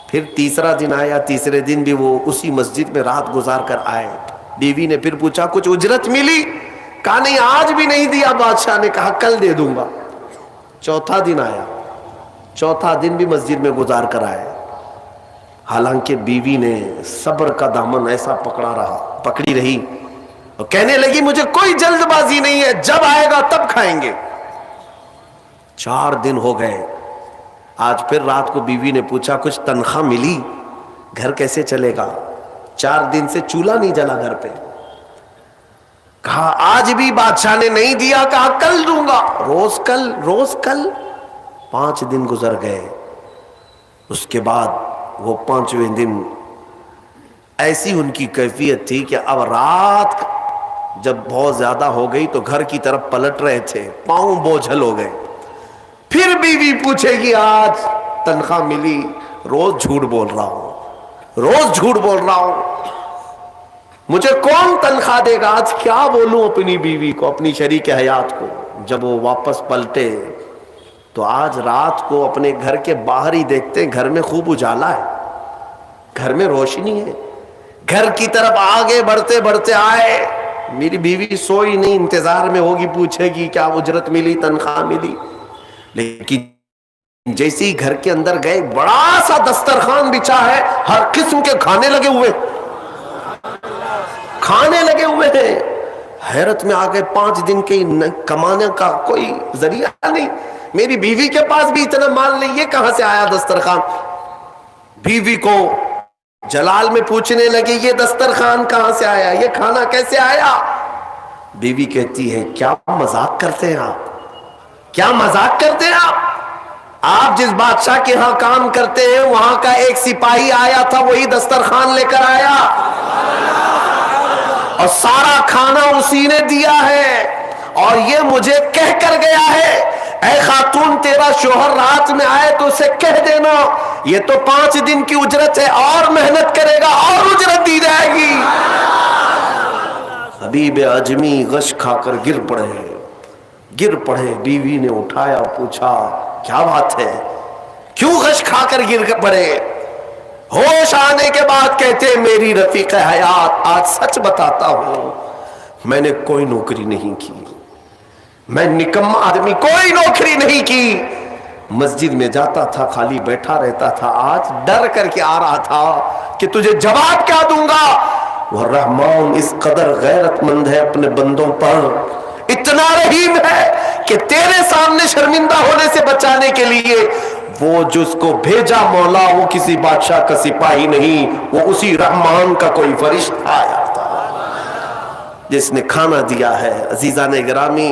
پھر تیسرا دن آیا، تیسرے دن بھی وہ اسی مسجد میں رات گزار کر آئے۔ بیوی نے پھر پوچھا کچھ اجرت ملی؟ کہا نہیں آج بھی نہیں دیا، بادشاہ نے کہا کل دے دوں گا۔ چوتھا دن آیا، چوتھا دن بھی مسجد میں گزار کر آئے۔ حالانکہ بیوی نے صبر کا دامن ایسا پکڑی رہی اور کہنے لگی مجھے کوئی جلد بازی نہیں ہے، جب آئے گا تب کھائیں گے۔ 4 دن ہو گئے، آج پھر رات کو بیوی نے پوچھا کچھ تنخواہ ملی؟ گھر کیسے چلے گا؟ 4 دن سے چولہا نہیں جلا گھر پہ۔ کہا آج بھی بادشاہ نے نہیں دیا، کہا کل دوں گا، روز کل روز کل۔ 5 دن گزر گئے، اس کے بعد وہ 5ویں دن ایسی ان کی کیفیت تھی کہ اب رات جب بہت زیادہ ہو گئی تو گھر کی طرف پلٹ رہے تھے، پاؤں بوجھل ہو گئے۔ پھر بیوی پوچھے گی آج تنخواہ ملی؟ روز جھوٹ بول رہا ہوں، روز جھوٹ بول رہا ہوں، مجھے کون تنخواہ دے گا؟ آج کیا بولوں اپنی بیوی کو، اپنی شریک حیات کو؟ جب وہ واپس پلٹے تو آج رات کو اپنے گھر کے باہر ہی دیکھتے گھر میں خوب اجالا ہے، گھر میں روشنی ہے۔ گھر کی طرف آگے بڑھتے بڑھتے آئے، میری بیوی سوئی نہیں، انتظار میں ہوگی، پوچھے گی کیا اجرت ملی، تنخواہ ملی؟ لیکن جیسے ہی گھر کے اندر گئے، بڑا سا دسترخوان بچھا ہے، ہر قسم کے کھانے لگے ہوئے ہیں۔ حیرت میں آ گئے، 5 دن کے کمانے کا کوئی ذریعہ نہیں، میری بیوی کے پاس بھی اتنا مال نہیں، یہ کہاں سے آیا دسترخوان؟ بیوی کو جلال میں پوچھنے لگے یہ دسترخوان کہاں سے آیا، یہ کھانا کیسے آیا؟ بیوی کہتی ہے کیا مذاق کرتے ہیں آپ، کیا مذاق کرتے ہیں آپ جس بادشاہ کے ہاں کام کرتے ہیں وہاں کا ایک سپاہی آیا تھا، وہی دسترخوان لے کر آیا اور سارا کھانا اسی نے دیا ہے، اور یہ مجھے کہہ کر گیا ہے اے خاتون تیرا شوہر رات میں آئے تو اسے کہہ دینا یہ تو 5 دن کی اجرت ہے، اور محنت کرے گا اور اجرت دی جائے گی۔ حبیب اعجمی غش کھا کر گر پڑے۔ بیوی نے اٹھایا، پوچھا کیا بات ہے، کیوں غش کھا کر گر پڑے؟ ہوش آنے کے بعد کہتے میری رفیق حیات آج سچ بتاتا ہوں، میں نے کوئی نوکری نہیں کی، میں نکما آدمی، کوئی نوکری نہیں کی، مسجد میں جاتا تھا خالی بیٹھا رہتا تھا، آج ڈر کر کے آ رہا تھا کہ تجھے جواب کیا دوں گا۔ وہ رحمان اس قدر غیرت مند ہے اپنے بندوں پر، اتنا رحیم ہے کہ تیرے سامنے شرمندہ ہونے سے بچانے کے لیے وہ جس کو بھیجا مولا وہ کسی بادشاہ کا سپاہی نہیں، وہ اسی رحمان کا کوئی فرشتہ آیا تھا جس نے کھانا دیا ہے۔ عزیزان گرامی،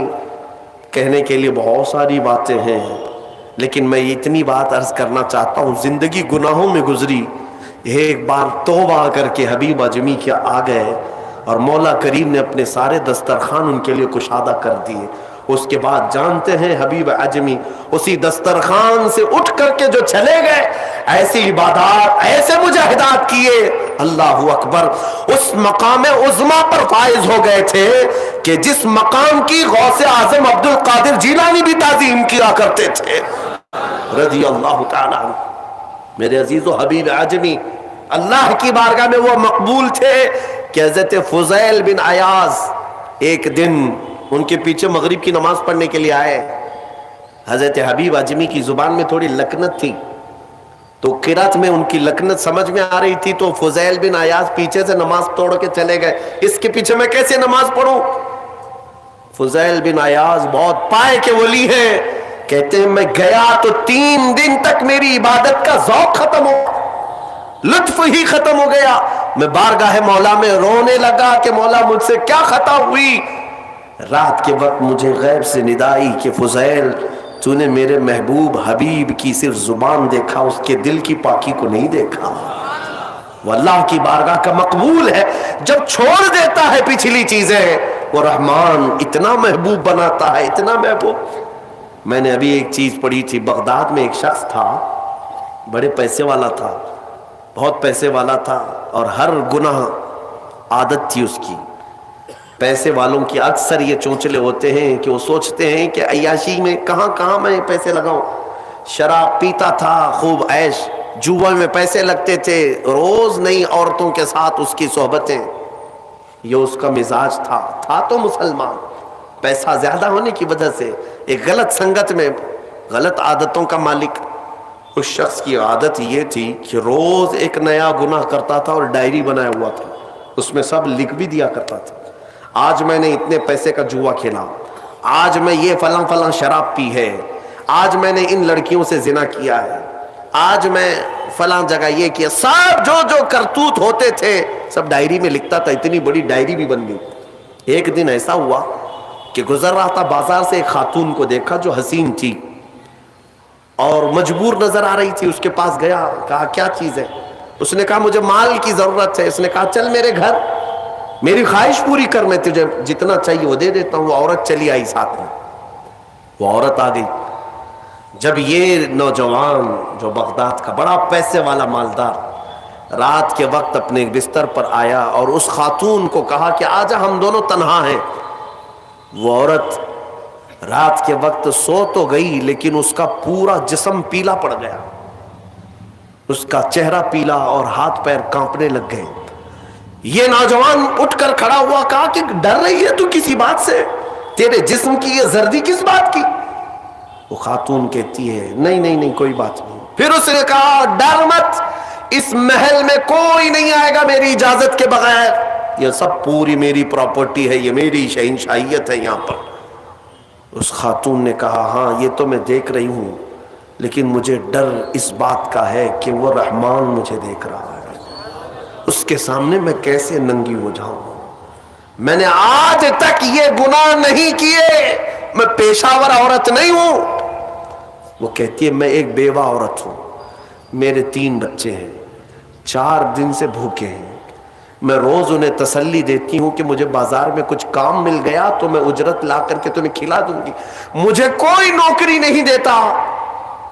کہنے کے لیے بہت ساری باتیں ہیں، لیکن میں اتنی بات عرض کرنا چاہتا ہوں، زندگی گناہوں میں گزری، ایک بار توبہ کر کے حبیب اعجمی کے آ گئے اور مولا کریم نے اپنے سارے دسترخوان ان کے لیے کشادہ کر دیے۔ اس کے بعد جانتے ہیں حبیب اعجمی اسی دسترخوان سے اٹھ کر کے جو چلے گئے، ایسی عبادات، ایسے مجاہدات کیے، اللہ اکبر، اس مقام عظما پر فائز ہو گئے تھے کہ جس مقام کی غوث اعظم عبد القادر جیلانی بھی تعظیم کیا کرتے تھے رضی اللہ تعالی عنہ۔ میرے عزیز و حبیب اعجمی اللہ کی بارگاہ میں وہ مقبول تھے کہ حضرت فضیل بن عیاض ایک دن ان کے پیچھے مغرب کی نماز پڑھنے کے لیے آئے۔ حضرت حبیب اعجمی کی زبان میں تھوڑی لکنت تھی، تو قرات میں ان کی لکنت سمجھ میں آ رہی تھی، تو فضیل بن عیاض پیچھے سے نماز توڑ کے چلے گئے، اس کے پیچھے میں کیسے نماز پڑھوں؟ فضیل بن عیاض بہت پائے کے ولی ہیں، کہتے ہیں میں گیا تو 3 دن تک میری عبادت کا ذوق ختم ہو، لطف ہی ختم ہو گیا. میں بارگاہ مولا میں رونے لگا کہ مولا مجھ سے کیا خطا ہوئی. رات کے وقت مجھے غیب سے ندا آئی کہ فضیل تو نے میرے محبوب حبیب کی صرف زبان دیکھا، اس کے دل کی پاکی کو نہیں دیکھا. وہ اللہ کی بارگاہ کا مقبول ہے، جب چھوڑ دیتا ہے پچھلی چیزیں وہ رحمان اتنا محبوب بناتا ہے، اتنا محبوب. میں نے ابھی ایک چیز پڑھی تھی، بغداد میں ایک شخص تھا، بڑے پیسے والا تھا، بہت پیسے والا تھا، اور ہر گناہ عادت تھی اس کی. پیسے والوں کی اکثر یہ چونچلے ہوتے ہیں کہ وہ سوچتے ہیں کہ عیاشی میں کہاں میں پیسے لگاؤں. شراب پیتا تھا، خوب عیش، جوا میں پیسے لگتے تھے، روز نئی عورتوں کے ساتھ اس کی صحبتیں. یہ اس کا مزاج تھا تو مسلمان، پیسہ زیادہ ہونے کی وجہ سے ایک غلط سنگت میں غلط عادتوں کا مالک. اس شخص کی عادت یہ تھی کہ روز ایک نیا گناہ کرتا تھا اور ڈائری بنایا ہوا تھا، اس میں سب لکھ بھی دیا کرتا تھا. آج میں نے اتنے پیسے کا جوا کھیلا، آج میں یہ فلاں شراب پی ہے، آج میں نے ان لڑکیوں سے زنا کیا ہے، آج میں فلاں جگہ یہ کیا. سب جو کرتوت ہوتے تھے سب ڈائری میں لکھتا تھا. اتنی بڑی ڈائری بھی بن گئی. ایک دن ایسا ہوا کہ گزر رہا تھا بازار سے، ایک خاتون کو دیکھا جو حسین تھی اور مجبور نظر آ رہی تھی. اس کے پاس گیا، کہا کیا چیز ہے؟ اس نے کہا مجھے مال کی ضرورت ہے. اس نے کہا چل میرے گھر، میری خواہش پوری کر، میں تجھے جتنا چاہیے وہ دے دیتا ہوں. وہ عورت چلی آئی ساتھ میں، وہ عورت آ گئی. جب یہ نوجوان جو بغداد کا بڑا پیسے والا مالدار رات کے وقت اپنے بستر پر آیا اور اس خاتون کو کہا کہ آجا ہم دونوں تنہا ہیں، وہ عورت رات کے وقت سو تو گئی لیکن اس کا پورا جسم پیلا پڑ گیا، اس کا چہرہ پیلا اور ہاتھ پیر کانپنے لگ گئے. یہ نوجوان اٹھ کر کھڑا ہوا، کہا کہ ڈر رہی ہے تو کسی بات سے؟ تیرے جسم کی یہ زردی کس بات کی؟ وہ خاتون کہتی ہے نہیں کوئی بات نہیں. پھر اس نے کہا ڈر مت، اس محل میں کوئی نہیں آئے گا میری اجازت کے بغیر، یہ سب پوری میری پراپرٹی ہے، یہ میری شہنشاہیت ہے یہاں پر. اس خاتون نے کہا ہاں یہ تو میں دیکھ رہی ہوں، لیکن مجھے ڈر اس بات کا ہے کہ وہ رحمان مجھے دیکھ رہا ہے، اس کے سامنے میں کیسے ننگی ہو جاؤں. میں نے آج تک یہ گناہ نہیں کیے، میں پیشہ ور عورت نہیں ہوں. وہ کہتی ہے میں ایک بیوہ عورت ہوں، میرے 3 بچے ہیں، 4 دن سے بھوکے ہیں. میں روز انہیں تسلی دیتی ہوں کہ مجھے بازار میں کچھ کام مل گیا تو میں اجرت لا کر کے تمہیں کھلا دوں گی. مجھے کوئی نوکری نہیں دیتا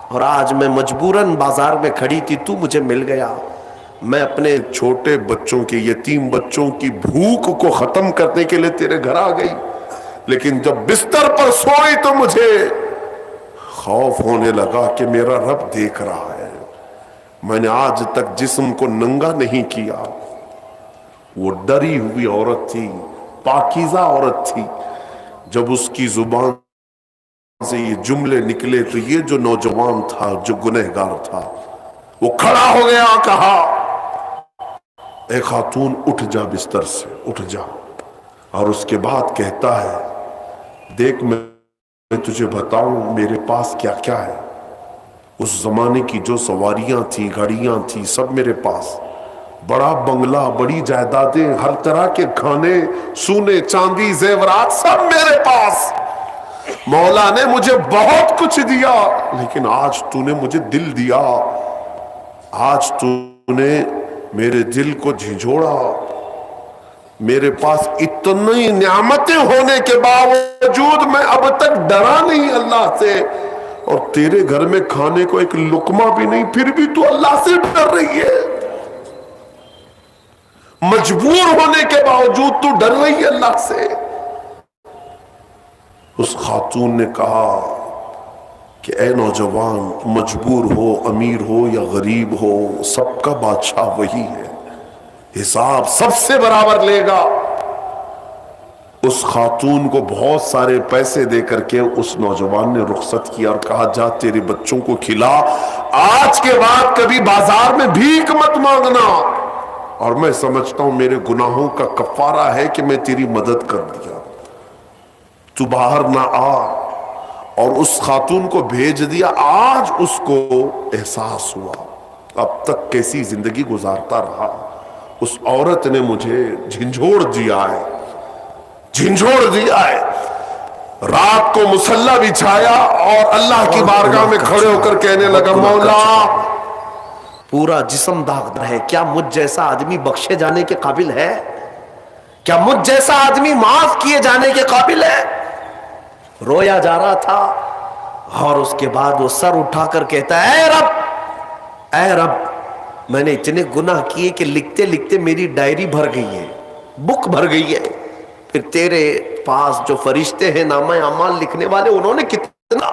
اور آج میں مجبوراً بازار میں کھڑی تھی، تو مجھے مل گیا. میں اپنے چھوٹے بچوں کی، یتیم بچوں کی بھوک کو ختم کرنے کے لیے تیرے گھر آ گئی، لیکن جب بستر پر سوئی تو مجھے خوف ہونے لگا کہ میرا رب دیکھ رہا ہے. میں نے آج تک جسم کو ننگا نہیں کیا. وہ ڈری ہوئی عورت تھی، پاکیزہ عورت تھی. جب اس کی زبان سے یہ جملے نکلے تو یہ جو نوجوان تھا جو گنہگار تھا وہ کھڑا ہو گیا، کہا اے خاتون اٹھ جا، بستر سے اٹھ جا. اور اس کے بعد کہتا ہے دیکھ میں تجھے بتاؤں میرے پاس کیا کیا ہے. اس زمانے کی جو سواریاں تھیں، گھڑیاں تھیں، سب میرے پاس، بڑا بنگلہ، بڑی جائیدادیں، ہر طرح کے کھانے، سونے چاندی زیورات سب میرے پاس. مولا نے مجھے بہت کچھ دیا، لیکن آج تو نے مجھے دل دیا، آج تو نے میرے دل کو جھنجھوڑا. میرے پاس اتنی نعمتیں ہونے کے باوجود میں اب تک ڈرا نہیں اللہ سے، اور تیرے گھر میں کھانے کو ایک لقمہ بھی نہیں، پھر بھی تو اللہ سے ڈر رہی ہے. مجبور ہونے کے باوجود تو ڈر رہی ہے اللہ سے. اس خاتون نے کہا کہ اے نوجوان، مجبور ہو، امیر ہو یا غریب ہو، سب کا بادشاہ وہی ہے، حساب سب سے برابر لے گا. اس خاتون کو بہت سارے پیسے دے کر کے اس نوجوان نے رخصت کیا اور کہا جا تیرے بچوں کو کھلا، آج کے بعد کبھی بازار میں بھیک مت مانگنا. اور میں سمجھتا ہوں میرے گناہوں کا کفارہ ہے کہ میں تیری مدد کر دیا. تو باہر نہ آ، اور اس خاتون کو بھیج دیا. آج اس کو احساس ہوا اب تک کیسی زندگی گزارتا رہا. اس عورت نے مجھے جھنجھوڑ دیا ہے، جھنجھوڑ دیا ہے. رات کو مصلی بچھایا اور اللہ کی بارگاہ میں کھڑے ہو کر کہنے لگا مولا، پورا جسم داغدار ہے، کیا مجھ جیسا آدمی بخشے جانے کے قابل ہے؟ کیا مجھ جیسا آدمی معاف کیے جانے کے قابل ہے؟ رویا جا رہا تھا اور اس کے بعد وہ سر اٹھا کر کہتا ہے اے رب، اے رب، میں نے اتنے گناہ کیے کہ لکھتے لکھتے میری ڈائری بھر گئی ہے، بک بھر گئی ہے. پھر تیرے پاس جو فرشتے ہیں نامہ اعمال لکھنے والے، انہوں نے کتنا.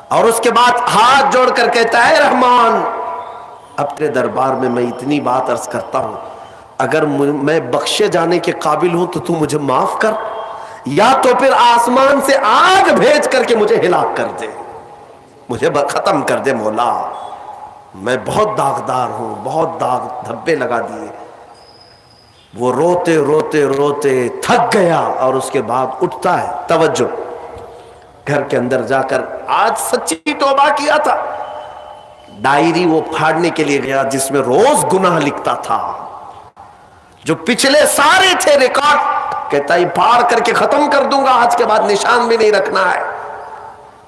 اور اس کے بعد ہاتھ جوڑ کر کہتا ہے رحمان، اب تیرے دربار میں میں اتنی بات عرض کرتا ہوں، اگر میں بخشے جانے کے قابل ہوں تو مجھے معاف کر، یا تو پھر آسمان سے آگ بھیج کر کے مجھے ہلاک کر دے، مجھے ختم کر دے مولا، میں بہت داغدار ہوں، بہت داغ دھبے لگا دیے. وہ روتے روتے روتے تھک گیا اور اس کے بعد اٹھتا ہے. توجہ، گھر کے اندر جا کر آج سچی توبہ کیا تھا. ڈائری وہ پھاڑنے کے لیے گیا جس میں روز گناہ لکھتا تھا، جو پچھلے سارے تھے ریکارڈ، کہتا ہے پھاڑ کر کے ختم کر دوں گا، آج کے بعد نشان بھی نہیں رکھنا ہے.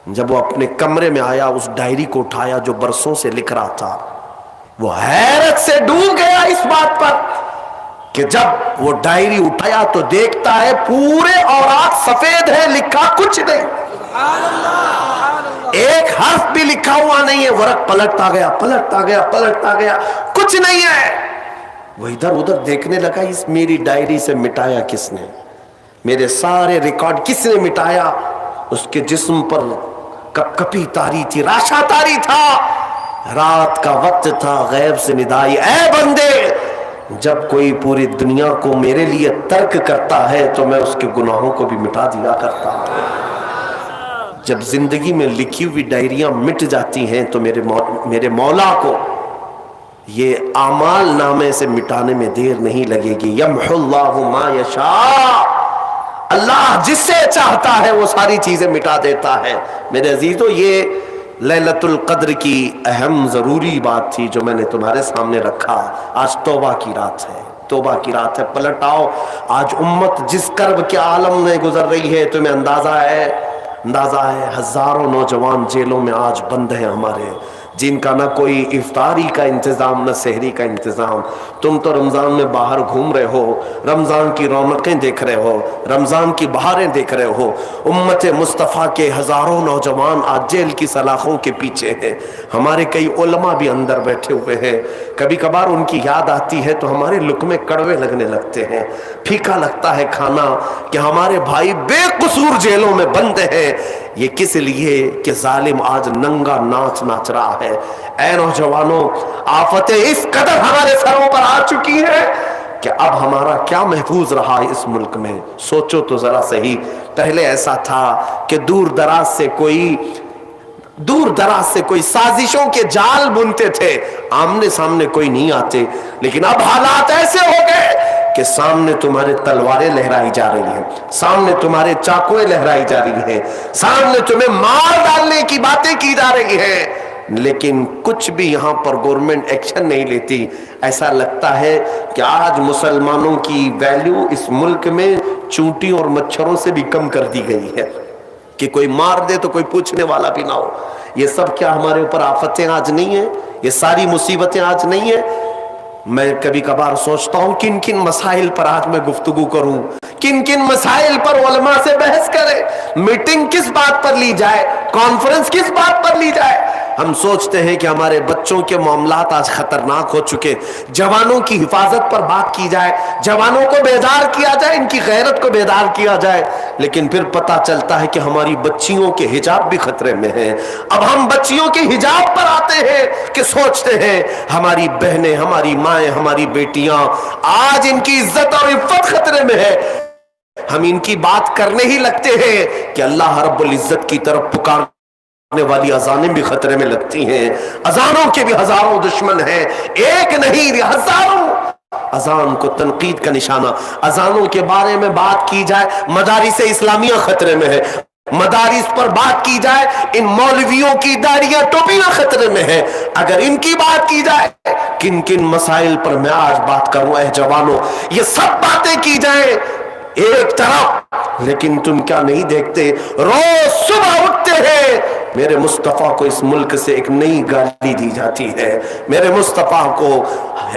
جب وہ اپنے کمرے میں آیا، اس ڈائری کو اٹھایا جو برسوں سے لکھ رہا تھا، وہ حیرت سے ڈوب گیا اس بات پر کہ جب وہ ڈائری اٹھایا تو دیکھتا ہے پورے اوراق سفید ہے، لکھا کچھ نہیں، ایک حرف بھی لکھا ہوا نہیں ہے. ورق پلٹتا گیا، پلٹتا گیا، پلٹتا گیا، کچھ نہیں ہے. وہ ادھر ادھر دیکھنے لگا، اس میری ڈائری سے مٹایا کس نے، میرے سارے ریکارڈ کس نے مٹایا. اس کے جسم پر کپ کپی تاری تھی، راشا تاری تھا. رات کا وقت تھا، غیب سے ندائی، اے بندے، جب کوئی پوری دنیا کو میرے لیے ترک کرتا ہے تو میں اس کے گناہوں کو بھی مٹا دیا کرتا ہوں. جب زندگی میں لکھی ہوئی ڈائریاں مٹ جاتی ہیں تو میرے مولا کو یہ اعمال نامے سے مٹانے میں دیر نہیں لگے گی. یمحو اللہ ما یشاء، اللہ جس سے چاہتا ہے وہ ساری چیزیں مٹا دیتا ہے. میرے عزیزو، یہ لیلۃ القدر کی اہم ضروری بات تھی جو میں نے تمہارے سامنے رکھا. آج توبہ کی رات ہے، توبہ کی رات ہے. پلٹ آؤ. آج امت جس کرب کے عالم میں گزر رہی ہے، تمہیں اندازہ ہے ہزاروں نوجوان جیلوں میں آج بند ہیں ہمارے، جن کا نہ کوئی افطاری کا انتظام نہ سحری کا انتظام. تم تو رمضان میں باہر گھوم رہے ہو، رمضان کی رونقیں دیکھ رہے ہو، رمضان کی بہاریں دیکھ رہے ہو. امت مصطفیٰ کے ہزاروں نوجوان آج جیل کی سلاخوں کے پیچھے ہیں. ہمارے کئی علماء بھی اندر بیٹھے ہوئے ہیں. کبھی کبھار ان کی یاد آتی ہے تو ہمارے لقمے کڑوے لگنے لگتے ہیں، پھیکا لگتا ہے کھانا کہ ہمارے بھائی بے قصور جیلوں میں بند ہیں. یہ کس لیے کہ ظالم آج ننگا ناچ ناچ رہا ہے. اے نوجوانوں، آفتیں اس قدر ہمارے سروں پر آ چکی ہیں کہ اب ہمارا کیا محفوظ رہا اس ملک میں. سوچو تو ذرا صحیح، پہلے ایسا تھا کہ دور دراز سے کوئی سازشوں کے جال بنتے تھے، آمنے سامنے کوئی نہیں آتے. لیکن اب حالات ایسے ہو گئے کہ سامنے تمہارے تلواریں لہرائی جا رہی ہیں، سامنے تمہارے چاقویں لہرائی جا رہی ہیں، سامنے تمہیں مار ڈالنے کی باتیں کی جا رہی ہیں، لیکن کچھ بھی یہاں پر گورنمنٹ ایکشن نہیں لیتی. ایسا لگتا ہے کہ آج مسلمانوں کی ویلیو اس ملک میں چونٹی اور مچھروں سے بھی کم کر دی گئی ہے کہ کوئی مار دے تو کوئی پوچھنے والا بھی نہ ہو. یہ سب کیا ہمارے اوپر آفتیں آج نہیں ہیں؟ یہ ساری مصیبتیں آج نہیں ہیں؟ میں کبھی کبھار سوچتا ہوں کن کن مسائل پر آج میں گفتگو کروں، کن کن مسائل پر علماء سے بحث کریں، میٹنگ کس بات پر لی جائے، کانفرنس کس بات پر لی جائے. ہم سوچتے ہیں کہ ہمارے بچوں کے معاملات آج خطرناک ہو چکے، جوانوں کی حفاظت پر بات کی جائے، جوانوں کو بیدار کیا جائے، ان کی غیرت کو بیدار کیا جائے. لیکن پھر پتہ چلتا ہے کہ ہماری بچیوں کے حجاب بھی خطرے میں ہیں. اب ہم بچیوں کے حجاب پر آتے ہیں کہ سوچتے ہیں ہماری بہنیں، ہماری مائیں، ہماری بیٹیاں، آج ان کی عزت اور عفت خطرے میں ہے. ہم ان کی بات کرنے ہی لگتے ہیں کہ اللہ رب العزت کی طرف پکارنے والی اذانیں بھی خطرے میں لگتی ہیں. اذانوں کے بھی ہزاروں دشمن ہیں، ایک نہیں ہزاروں. اذان کو تنقید کا نشانہ، اذانوں کے بارے میں بات کی جائے، مدارس اسلامیہ خطرے میں ہے. مدارس پر بات کی جائے، ان مولویوں کی داڑیاں ٹوپیاں خطرے میں ہیں۔ اگر ان کی بات کی جائے، کن کن مسائل پر میں آج بات کروں اے جوانوں، یہ سب باتیں کی جائیں ایک طرف، لیکن تم کیا نہیں دیکھتے روز صبح اٹھتے ہیں میرے مصطفیٰ کو اس ملک سے ایک نئی گالی دی جاتی ہے، میرے مصطفیٰ کو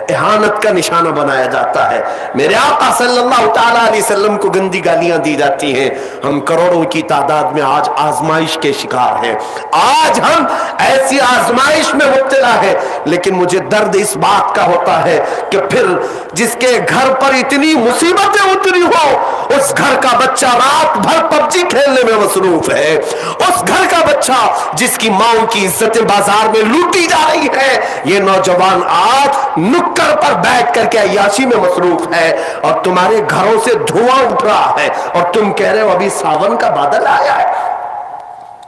اہانت کا نشانہ بنایا جاتا ہے، میرے آقا صلی اللہ تعالیٰ علیہ وسلم کو گندی گالیاں دی جاتی ہیں۔ ہم کروڑوں کی تعداد میں آج آزمائش کے شکار ہیں، آج ہم ایسی آزمائش میں مبتلا ہے، لیکن مجھے درد اس بات کا ہوتا ہے کہ پھر جس کے گھر پر اتنی مصیبتیں اتری ہو، اس گھر کا بچہ رات بھر پب جی کھیلنے میں مصروف ہے، اس گھر کا بچہ جس کی ماں کی عزتیں بازار میں لوٹی جا رہی ہے، یہ نوجوان آج نکڑ پر بیٹھ کر کے عیاشی میں مصروف ہے، اور تمہارے گھروں سے دھواں اٹھ رہا ہے، اور تم کہہ رہے ہو ابھی ساون کا بادل آیا ہے۔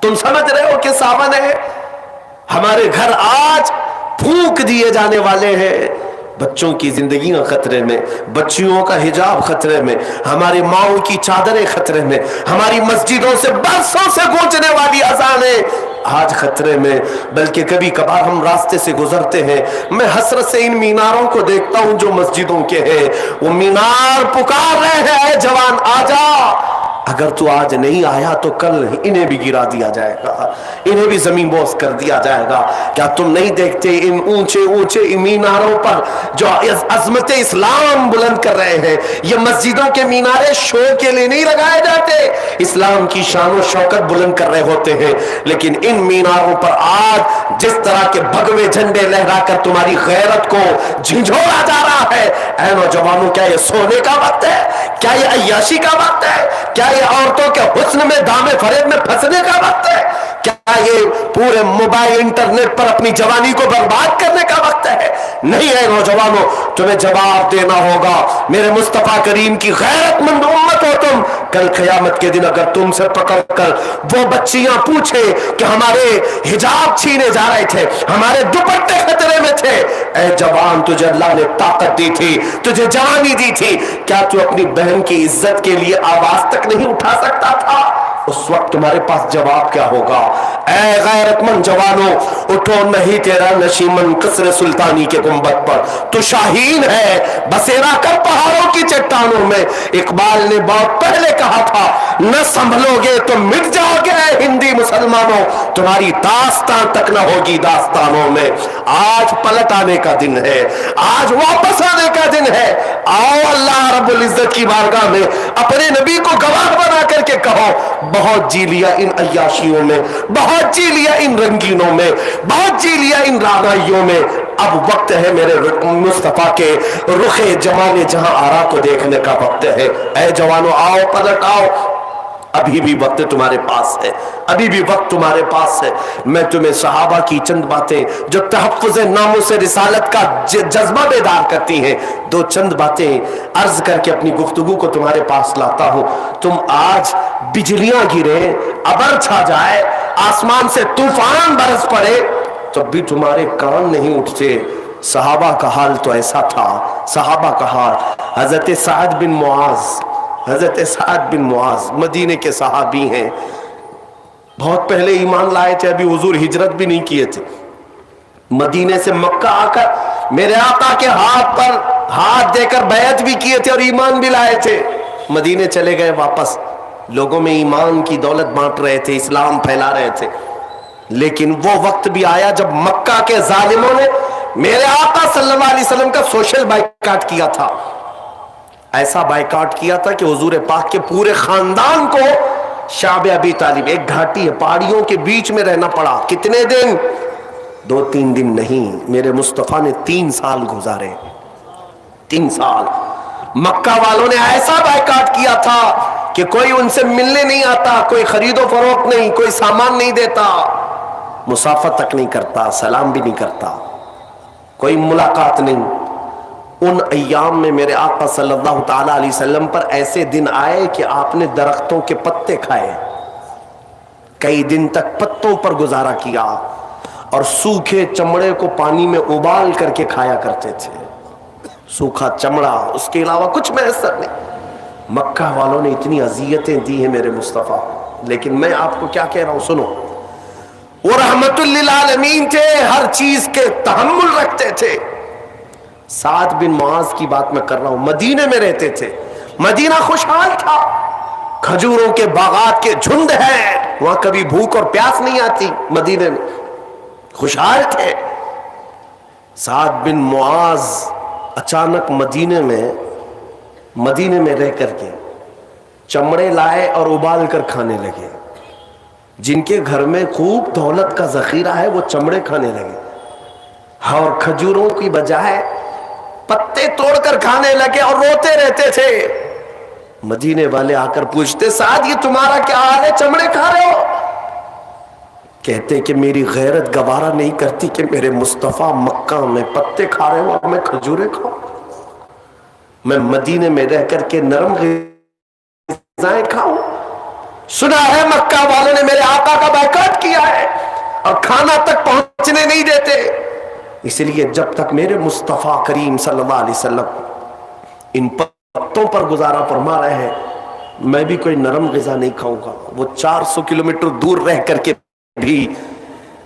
تم سمجھ رہے ہو کہ ساون ہے؟ ہمارے گھر آج پھونک دیے جانے والے ہیں، بچوں کی زندگیاں خطرے میں، بچیوں کا حجاب خطرے میں، ہماری ماؤں کی چادریں خطرے میں، ہماری مسجدوں سے برسوں سے گونجنے والی اذانیں آج خطرے میں۔ بلکہ کبھی کبھار ہم راستے سے گزرتے ہیں، میں حسرت سے ان میناروں کو دیکھتا ہوں جو مسجدوں کے ہیں، وہ مینار پکار رہے ہیں اے جوان آجا، اگر تو آج نہیں آیا تو کل انہیں بھی گرا دیا جائے گا، انہیں بھی زمین بوس کر دیا جائے گا۔ کیا تم نہیں دیکھتے ان اونچے اونچے میناروں پر جو عظمت اسلام بلند کر رہے ہیں، یہ مسجدوں کے مینارے شو کے لیے نہیں لگائے جاتے، اسلام کی شان و شوکت بلند کر رہے ہوتے ہیں، لیکن ان میناروں پر آج جس طرح کے بھگوے جھنڈے لہرا کر تمہاری غیرت کو جھنجھوڑا جا رہا ہے۔ اے نوجوانوں، کیا یہ سونے کا وقت ہے؟ کیا یہ عیاشی کا وقت ہے؟ کیا یہ عورتوں کے حسن میں دام فریب میں پھنسنے کا وقت ہے؟ کیا یہ پورے موبائل انٹرنیٹ پر اپنی جوانی کو برباد کرنے کا وقت ہے؟ نہیں ہے نوجوانوں، تمہیں جواب دینا ہوگا۔ میرے مصطفیٰ کریم کی غیرت مند امت ہو تم، کل قیامت کے دن اگر تم سے پکڑ کر وہ بچیاں پوچھے کہ ہمارے حجاب چھینے جا رہے تھے، ہمارے دوپٹے خطرے میں تھے، اے جوان تجھے اللہ نے طاقت دی تھی، تجھے جوانی دی تھی، کیا تو اپنی بہن کی عزت کے لیے آواز تک نہیں اٹھا سکتا تھا؟ اس وقت تمہارے پاس جواب کیا ہوگا؟ اے غیرت مند جوانوں، اٹھو نہیں تیرا نشیمن قصر سلطانی کے گنبد پر، تو شاہین ہے بسیرا کر پہاڑوں کی چٹانوں میں۔ اقبال نے بہت پہلے کہا تھا، نہ سنبھلو گے تو مٹ جاؤ گے اے ہندی مسلمانوں، تمہاری داستان تک نہ ہوگی داستانوں میں۔ آج پلٹ آنے کا دن ہے، آج واپس آنے کا دن ہے۔ آؤ اللہ رب العزت کی بارگاہ میں اپنے نبی کو گواہ بنا کر کے کہو، بہت جی لیا ان عیاشیوں میں، بہت جی لیا ان رنگینوں میں، بہت جی لیا ان رانائیوں میں، اب وقت ہے میرے مصطفیٰ کے رخ جمال جہاں آرا کو دیکھنے کا وقت ہے۔ اے جوانوں، آؤ پلٹ آؤ، ابھی بھی وقت تمہارے پاس ہے، ابھی بھی وقت تمہارے پاس ہے۔ میں تمہیں صحابہ کی چند باتیں جو تحفظ ناموس رسالت کا جذبہ بیدار کرتی ہیں، دو چند باتیں عرض کر کے اپنی گفتگو کو تمہارے پاس لاتا ہوں۔ تم آج بجلیاں گرے، ابر چھا جائے، آسمان سے طوفان برس پڑے، تب بھی تمہارے کان نہیں اٹھتے۔ صحابہ کا حال تو ایسا تھا، صحابہ کا حال، حضرت سعد بن معاذ مدینے کے صحابی ہیں، بہت پہلے ایمان لائے تھے، ابھی حضور ہجرت بھی نہیں کیے تھے، مدینے سے مکہ آ کر میرے آقا کے ہاتھ پر ہاتھ دے کر بیعت بھی کیے تھے اور ایمان بھی لائے تھے، مدینے چلے گئے واپس، لوگوں میں ایمان کی دولت بانٹ رہے تھے، اسلام پھیلا رہے تھے، لیکن وہ وقت بھی آیا جب مکہ کے ظالموں نے میرے آقا صلی اللہ علیہ وسلم کا سوشل بائیکاٹ کیا تھا، ایسا بائیکاٹ کیا تھا کہ حضور پاک کے پورے خاندان کو شعب ابی طالب، ایک گھاٹی ہے پہاڑیوں کے بیچ میں رہنا پڑا۔ کتنے دن؟ 2-3 دن نہیں، میرے مصطفیٰ نے 3 سال گزارے، 3 سال۔ مکہ والوں نے ایسا بائیکاٹ کیا تھا کہ کوئی ان سے ملنے نہیں آتا، کوئی خرید و فروخت نہیں، کوئی سامان نہیں دیتا، مسافت تک نہیں کرتا، سلام بھی نہیں کرتا، کوئی ملاقات نہیں۔ ان ایام میں میرے آقا صلی اللہ تعالی علیہ وسلم پر ایسے دن آئے کہ آپ نے درختوں کے پتے کھائے، کئی دن تک پتوں پر گزارا کیا، اور سوکھے چمڑے کو پانی میں ابال کر کے کھایا کرتے تھے، سوکھا چمڑا، اس کے علاوہ کچھ میسر نہیں۔ مکہ والوں نے اتنی اذیتیں دی ہیں میرے مصطفیٰ، لیکن میں آپ کو کیا کہہ رہا ہوں سنو. وہ رحمت للعالمین تھے, ہر چیز کے تحمل رکھتے تھے. سعد بن معاذ کی بات میں کر رہا ہوں, مدینے میں رہتے تھے. مدینہ خوشحال تھا, کھجوروں کے باغات کے جھنڈ ہیں, وہاں کبھی بھوک اور پیاس نہیں آتی. مدینے میں خوشحال تھے. سعد بن معاذ اچانک مدینے میں رہ کر کے چمڑے لائے اور ابال کر کھانے لگے. جن کے گھر میں خوب دولت کا ذخیرہ ہے وہ چمڑے کھانے لگے, اور کھجوروں کی بجائے پتے توڑ کر کھانے لگے اور روتے رہتے تھے. مدینے والے آ کر پوچھتے, سعد یہ تمہارا کیا حال ہے, چمڑے کھا رہے ہو؟ کہتے کہ میری غیرت گوارا نہیں کرتی کہ میرے مصطفیٰ مکہ میں پتے کھا رہے ہو اور میں کھجورے کھاؤں. میں مدینے میں رہ کر کے نرم غذائیں کھاؤں. سنا ہے مکہ والوں نے میرے آقا کا بائیکاٹ کیا ہے اور کھانا تک پہنچنے نہیں دیتے. اس لیے جب تک میرے مصطفیٰ کریم صلی اللہ علیہ وسلم ان پتوں پر گزارا فرما رہے ہیں, میں بھی کوئی نرم غذا نہیں کھاؤں گا. وہ 400 کلومیٹر دور رہ کر کے بھی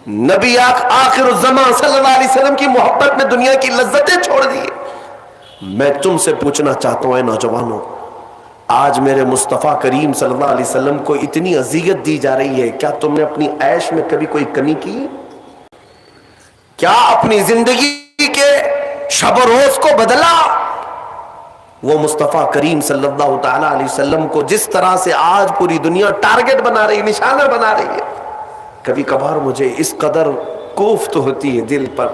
نبی آخر الزمان صلی اللہ علیہ وسلم کی محبت میں دنیا کی لذتیں چھوڑ دی. میں تم سے پوچھنا چاہتا ہوں اے نوجوانوں, آج میرے مصطفیٰ کریم صلی اللہ علیہ وسلم کو اتنی اذیت دی جا رہی ہے, کیا تم نے اپنی عیش میں کبھی کوئی کمی کی؟ کیا اپنی زندگی کے شب و روز کو بدلا؟ وہ مصطفیٰ کریم صلی اللہ تعالی علیہ وسلم کو جس طرح سے آج پوری دنیا ٹارگٹ بنا رہی, نشانہ بنا رہی ہے, کبھی کبھار مجھے اس قدر کوفت ہوتی ہے دل پر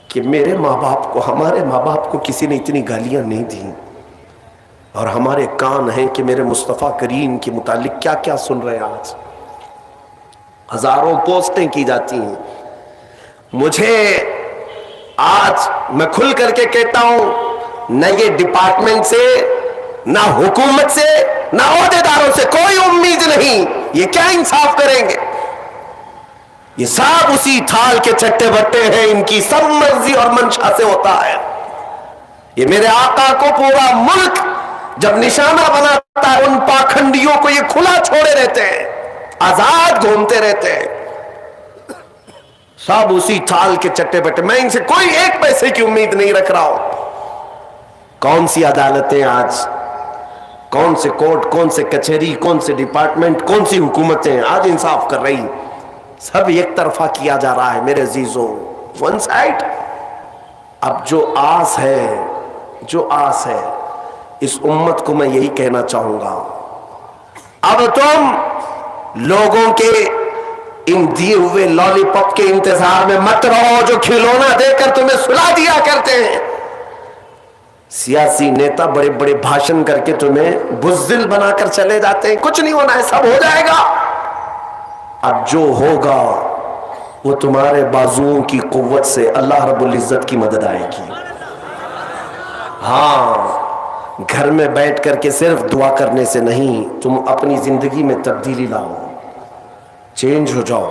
کہ میرے ماں باپ کو, ہمارے ماں باپ کو کسی نے اتنی گالیاں نہیں دیں, اور ہمارے کان ہیں کہ میرے مصطفیٰ کریم کے متعلق کیا کیا سن رہے ہیں. آج ہزاروں پوسٹیں کی جاتی ہیں. مجھے آج میں کھل کر کے کہتا ہوں, نہ یہ ڈپارٹمنٹ سے, نہ حکومت سے, نہ عہدیداروں سے کوئی امید نہیں. یہ کیا انصاف کریں گے؟ یہ سب اسی تھال کے چٹے بٹے ہیں, ان کی سب مرضی اور منشا سے ہوتا ہے. یہ میرے آقا کو پورا ملک جب نشانہ بناتا ہے, ان پاکھنڈیوں کو یہ کھلا چھوڑے رہتے ہیں, آزاد گھومتے رہتے ہیں. سب اسی تھال کے چٹے بٹے. میں ان سے کوئی ایک پیسے کی امید نہیں رکھ رہا ہوں. کون سی عدالتیں آج, کون سے کورٹ, کون سے کچہری, کون سے ڈپارٹمنٹ, کون سی حکومتیں آج انصاف کر رہی؟ سب ایک طرفہ کیا جا رہا ہے میرے عزیزوں, ون سائڈ. اب جو آس ہے اس امت کو میں یہی کہنا چاہوں گا, اب تم لوگوں کے ان دیے ہوئے لالی پاپ کے انتظار میں مت رہو جو کھلونا دے کر تمہیں سلا دیا کرتے ہیں. سیاسی نیتا بڑے بڑے بھاشن کر کے تمہیں بزدل بنا کر چلے جاتے ہیں. کچھ نہیں ہونا ہے, سب ہو جائے گا. اب جو ہوگا وہ تمہارے بازوؤں کی قوت سے اللہ رب العزت کی مدد آئے گی. ہاں, گھر میں بیٹھ کر کے صرف دعا کرنے سے نہیں, تم اپنی زندگی میں تبدیلی لاؤ, چینج ہو جاؤ.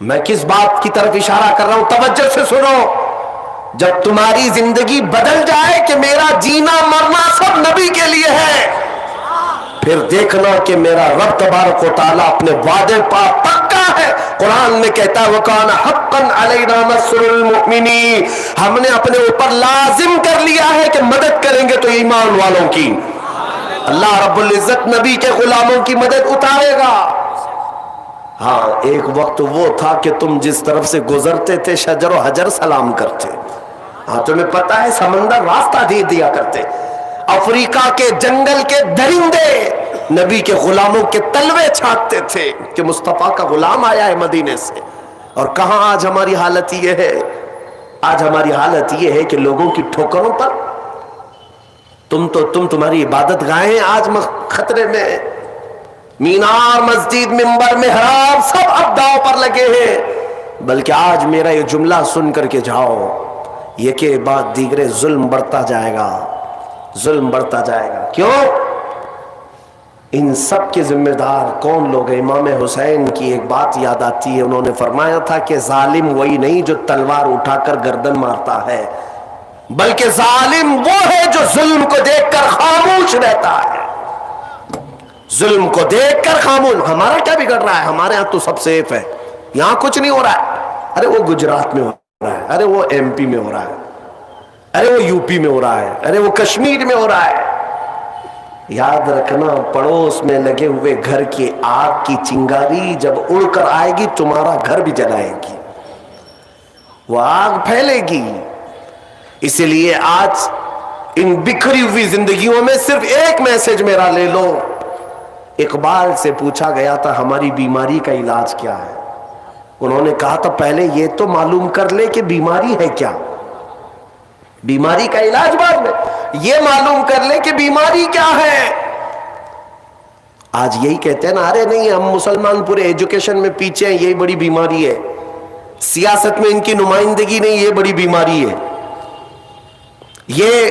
میں کس بات کی طرف اشارہ کر رہا ہوں, توجہ سے سنو. جب تمہاری زندگی بدل جائے کہ میرا جینا مرنا سب نبی کے لیے ہے, پھر دیکھنا کہ میرا رب تبارک و تعالیٰ اپنے وعدے پر پکا ہے. قرآن میں کہتا ہے وَكَانَ حَقًّا عَلَيْنَا نَصْرُ الْمُؤْمِنِينَ, ہم نے اپنے اوپر لازم کر لیا ہے کہ مدد کریں گے تو ایمان والوں کی. اللہ رب العزت نبی کے غلاموں کی مدد اتارے گا. ہاں, ایک وقت وہ تھا کہ تم جس طرف سے گزرتے تھے شجر و حجر سلام کرتے. ہاں, تمہیں پتا ہے سمندر راستہ دے دیا کرتے. افریقہ کے جنگل کے درندے نبی کے غلاموں کے تلوے چھانٹتے تھے کہ مصطفیٰ کا غلام آیا ہے مدینے سے. اور کہاں آج ہماری حالت یہ ہے, آج ہماری حالت یہ ہے کہ لوگوں کی ٹھوکروں پر تمہاری عبادت گاہیں آج خطرے میں. مینار, مسجد, منبر, محراب سب اب داؤ پر لگے ہیں. بلکہ آج میرا یہ جملہ سن کر کے جاؤ, یہ کہ بعد دیگرے ظلم بڑھتا جائے گا, ظلم بڑھتا جائے گا. کیوں؟ ان سب کے ذمہ دار کون لوگ ہیں؟ امام حسین کی ایک بات یاد آتی ہے, انہوں نے فرمایا تھا کہ ظالم وہی نہیں جو تلوار اٹھا کر گردن مارتا ہے, بلکہ ظالم وہ ہے جو ظلم کو دیکھ کر خاموش رہتا ہے. ظلم کو دیکھ کر خاموش. ہمارا کیا بگڑ رہا ہے؟ ہمارے ہاں تو سب سیف ہے, یہاں کچھ نہیں ہو رہا ہے. ارے وہ گجرات میں ہو رہا ہے, ارے وہ ایم پی میں ہو رہا ہے, ارے وہ یو پی میں ہو رہا ہے, ارے وہ کشمیر میں ہو رہا ہے. یاد رکھنا, پڑوس میں لگے ہوئے گھر کی آگ کی چنگاری جب اڑ کر آئے گی تمہارا گھر بھی جلائے گی, وہ آگ پھیلے گی. اسی لیے آج ان بکھری ہوئی زندگیوں میں صرف ایک میسج میرا لے لو. اقبال سے پوچھا گیا تھا ہماری بیماری کا علاج کیا ہے؟ انہوں نے کہا تھا پہلے یہ تو معلوم کر لے کہ بیماری ہے کیا, بیماری کا علاج بعد میں, یہ معلوم کر لے کہ بیماری کیا ہے. آج یہی کہتے ہیں نا, ارے نہیں ہم مسلمان پورے ایجوکیشن میں پیچھے ہیں, یہی بڑی بیماری ہے. سیاست میں ان کی نمائندگی نہیں, یہ بڑی بیماری ہے. یہ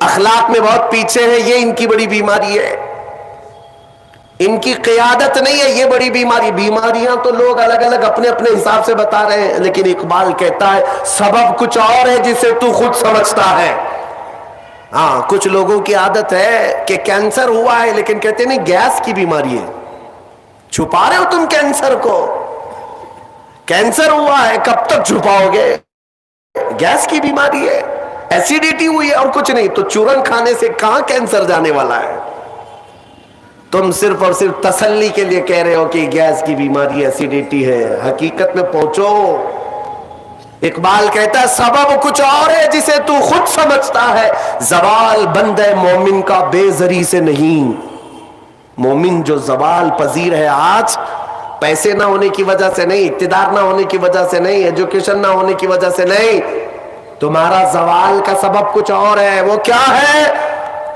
اخلاق میں بہت پیچھے ہیں, یہ ان کی بڑی بیماری ہے. ان کی قیادت نہیں ہے, یہ بڑی بیماری. بیماریاں تو لوگ الگ الگ اپنے اپنے حساب سے بتا رہے ہیں, لیکن اقبال کہتا ہے سبب کچھ اور ہے جسے تو خود سمجھتا ہے. ہاں, کچھ لوگوں کی عادت ہے کہ کینسر ہوا ہے لیکن کہتے نہیں گیس کی بیماری ہے. چھپا رہے ہو تم کینسر کو, کینسر ہوا ہے کب تک چھپاؤ گے؟ گیس کی بیماری ہے, ایسیڈیٹی ہوئی ہے اور کچھ نہیں. تو چورن کھانے سے کہاں کینسر جانے والا ہے؟ تم صرف اور صرف تسلی کے لیے کہہ رہے ہو کہ گیس کی بیماری ایسیڈیٹی ہے. حقیقت میں پہنچو. اقبال کہتا ہے سبب کچھ اور ہے جسے تو خود سمجھتا ہے. زوال بندے مومن کا بے زری سے نہیں. مومن جو زوال پذیر ہے آج, پیسے نہ ہونے کی وجہ سے نہیں, اقتدار نہ ہونے کی وجہ سے نہیں, ایجوکیشن نہ ہونے کی وجہ سے نہیں, تمہارا زوال کا سبب کچھ اور ہے. وہ کیا ہے؟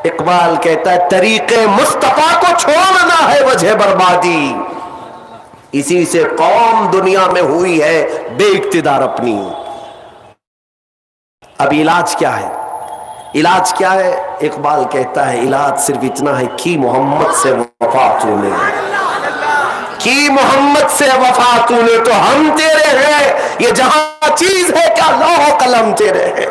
اقبال کہتا ہے طریق مصطفیٰ کو چھوڑنا ہے وجہ بربادی. اسی سے قوم دنیا میں ہوئی ہے بے اقتدار اپنی. اب علاج کیا ہے؟ علاج کیا ہے؟ اقبال کہتا ہے علاج صرف اتنا ہے کی محمد سے وفا تو نے, کی محمد سے وفا تو نے, تو ہم تیرے ہیں. یہ جہاں چیز ہے کیا لوح و قلم تیرے ہیں.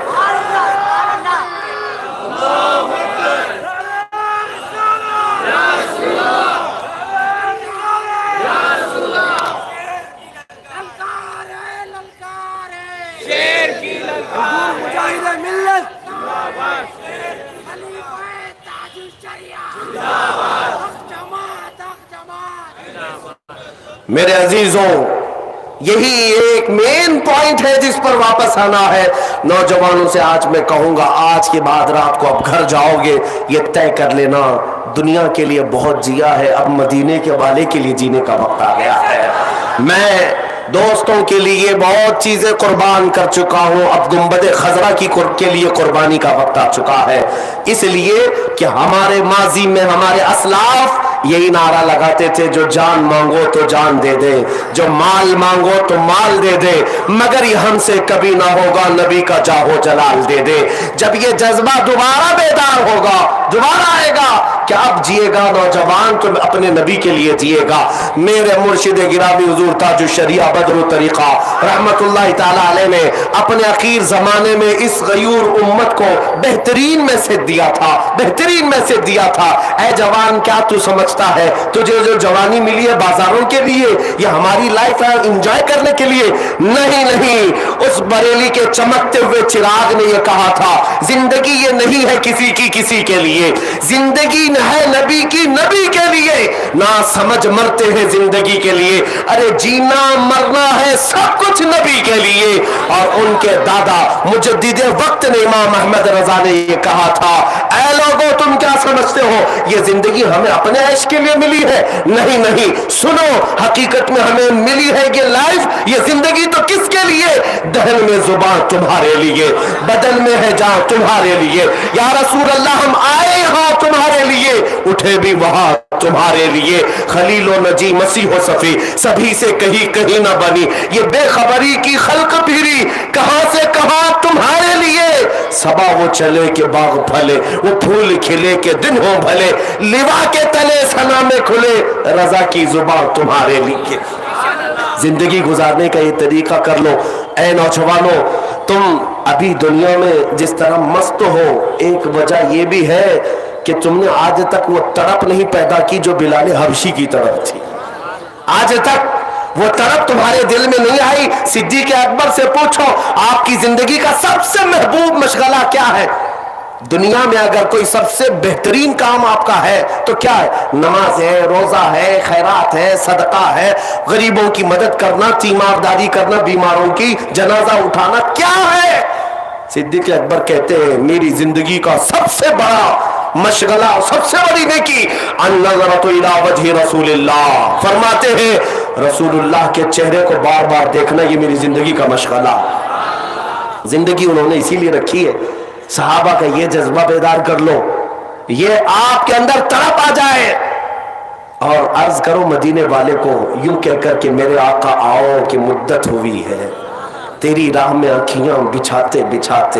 میرے عزیزوں, یہی ایک مین پوائنٹ ہے جس پر واپس آنا ہے. نوجوانوں سے آج میں کہوں گا, آج کے بعد رات کو اب گھر جاؤ گے یہ طے کر لینا دنیا کے لیے بہت جیا ہے, اب مدینے کے والے کے لیے جینے کا وقت آ گیا ہے. میں دوستوں کے لیے بہت چیزیں قربان کر چکا ہوں, اب گنبد خضرا کے لیے قربانی کا وقت آ چکا ہے. اس لیے کہ ہمارے ماضی میں ہمارے اسلاف یہی نعرہ لگاتے تھے جو جان مانگو تو جان دے دے, جو مال مانگو تو مال دے دے, مگر یہ ہم سے کبھی نہ ہوگا نبی کا جاہو جلال دے دے. جب یہ جذبہ دوبارہ بیدار ہوگا, دوبارہ آئے گا کہ اب جیے گا نوجوان تو اپنے نبی کے لیے جیے گا. میرے مرشد گرامی حضور تاج الشریعہ بدر الطریقہ رحمت اللہ تعالی علیہ نے اپنے اخیر زمانے میں اس غیور امت کو بہترین میسج دیا تھا, بہترین میسج دیا تھا. اے جوان, کیا تو سمجھتا ہے تجھے جو جوانی ملی ہے بازاروں کے لیے یا ہماری لائف ہے انجوائے کرنے کے لیے؟ نہیں نہیں, اس بریلی کے چمکتے ہوئے چراغ نے یہ کہا تھا زندگی یہ نہیں ہے کسی کی کسی کے لیے, زندگی ہے نبی کی نبی کے لیے. نہ سمجھ مرتے ہیں زندگی کے لیے, ارے جینا مرنا ہے سب کچھ نبی کے لیے. اور ان کے دادا مجدد وقت نے امام احمد رضا نے یہ کہا تھا اے لوگوں تم کیا سمجھتے ہو یہ زندگی ہمیں اپنے عیش کے لیے ملی ہے؟ نہیں نہیں, سنو, حقیقت میں ہمیں ملی ہے یہ لائف, یہ زندگی تو کس کے لیے؟ دہن میں زبان تمہارے لیے, بدن میں ہے جان تمہارے لیے. یا رسول اللہ ہم آئے ہاں تمہارے لیے, اٹھے بھی وہاں تمہارے لیے. خلیل و نجی مسیح و صفی سبھی سے کہیں کہیں نہ بنی, یہ بے خبری کی خلق پھری کہاں سے کہاں تمہارے لیے. صبا وہ چلے کہ باغ پھلے, وہ پھول کھلے کہ دن ہو بھلے, لوا کے تلے سنا میں کھلے, رضا کی زبان تمہارے لیے. زندگی گزارنے کا یہ طریقہ کر لو. اے نوجوانوں, تم ابھی دنیا میں جس طرح مست ہو, ایک وجہ یہ بھی ہے کہ تم نے آج تک وہ تڑپ نہیں پیدا کی جو بلال حبشی کی طرف تھی. آج تک وہ طرف تمہارے دل میں نہیں آئی. صدیق اکبر سے پوچھو آپ کی زندگی کا سب سے محبوب مشغلہ کیا ہے؟ دنیا میں اگر کوئی سب سے بہترین کام آپ کا ہے تو کیا ہے؟ نماز ہے، روزہ ہے، خیرات ہے، صدقہ ہے، غریبوں کی مدد کرنا، تیمارداری کرنا، بیماروں کی جنازہ اٹھانا، کیا ہے؟ صدیق اکبر کہتے ہیں میری زندگی کا سب سے بڑا مشغلہ، سب سے بڑی نیکی النظرۃ الی وجہ رسول اللہ. فرماتے ہیں رسول اللہ کے چہرے کو بار بار دیکھنا یہ میری زندگی کا مشغلہ. زندگی انہوں نے اسی لیے رکھی ہے. صحابہ کا یہ جذبہ بیدار کر لو، یہ آپ کے اندر تڑپ آ جائے اور عرض کرو مدینے والے کو یوں کہہ کر کہ میرے آقا آؤ کہ مدت ہوئی ہے تیری راہ میں آنکھیاں بچھاتے بچھاتے،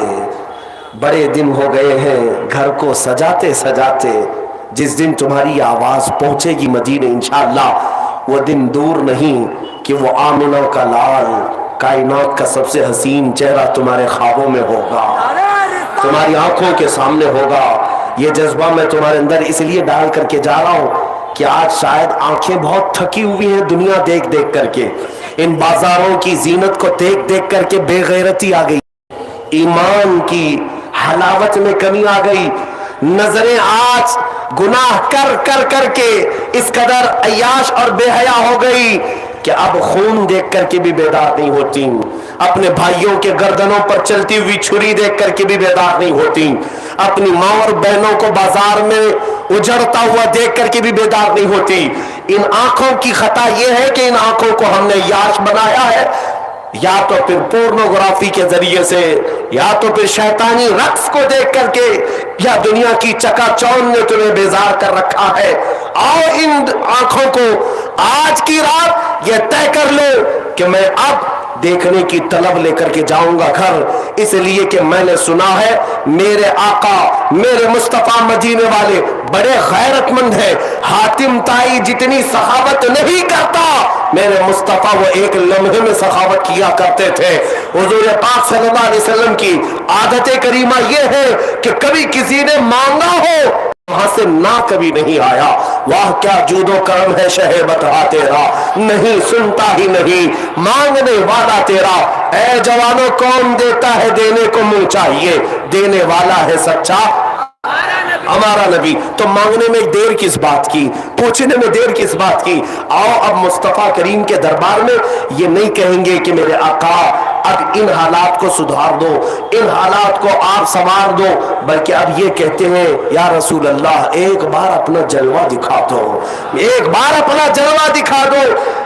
بڑے دن ہو گئے ہیں گھر کو سجاتے سجاتے. جس دن تمہاری آواز پہنچے گی مدینے انشاءاللہ وہ دن دور نہیں کہ وہ آمنہ کا لال، کائنات کا سب سے حسین چہرہ تمہارے خوابوں میں ہوگا، تمہاری آنکھوں کے سامنے ہوگا. یہ جذبہ میں تمہارے اندر اس لیے ڈال کر کے جا رہا ہوں کہ آج شاید آنکھیں بہت تھکی ہوئی ہیں دنیا دیکھ دیکھ کر کے، ان بازاروں کی زینت کو دیکھ دیکھ کر کے بے غیرتی آ گئی، ایمان کی حلاوت میں کمی آ گئی، نظریں آج گناہ کر کر کر کے اس قدر عیاش اور بے حیا ہو گئی کہ اب خون دیکھ کر کے بھی بیدار نہیں ہوتی، اپنے بھائیوں کے گردنوں پر چلتی ہوئی چھری دیکھ کر کے بھی بیدار نہیں ہوتی، اپنی ماں اور بہنوں کو بازار میں اجڑتا ہوا دیکھ کر کے بھی بیدار نہیں ہوتی. ان آنکھوں کی خطا یہ ہے کہ ان آنکھوں کو ہم نے عیاش بنایا ہے، یا تو پھر پورنوگرافی کے ذریعے سے، یا تو پھر شیطانی رقص کو دیکھ کر کے، یا دنیا کی چکا چون نے تمہیں بیزار کر رکھا ہے. آؤ ان آنکھوں کو آج کی رات یہ طے کر لو کہ میں اب دیکھنے کی طلب لے کر کے جاؤں گا گھر، اس لیے کہ میں نے سنا ہے میرے آقا میرے مصطفیٰ مدینے والے بڑے غیرت مند ہیں. حاتم طائی جتنی سخاوت نہیں کرتا میرے مصطفیٰ وہ ایک لمحے میں سخاوت کیا کرتے تھے. حضور پاک صلی اللہ علیہ وسلم کی عادت کریمہ یہ ہے کہ کبھی کسی نے مانگا ہو وہاں سے نہ کبھی نہیں آیا. واہ کیا جود و کرم ہے شہ بتا تیرا، نہیں سنتا ہی نہیں مانگنے والا تیرا. اے جوانوں کون دیتا ہے دینے کو منہ چاہیے، دینے والا ہے سچا ہمارا نبی. تو مانگنے میں دیر کس بات کی، پوچھنے میں دیر کس بات کی. آؤ اب مصطفیٰ کریم کے دربار میں یہ نہیں کہیں گے کہ میرے آقا اب ان حالات کو سدھار دو، ان حالات کو آپ سنوار دو، بلکہ اب یہ کہتے ہیں یا رسول اللہ ایک بار اپنا جلوہ دکھا دو، ایک بار اپنا جلوہ دکھا دو.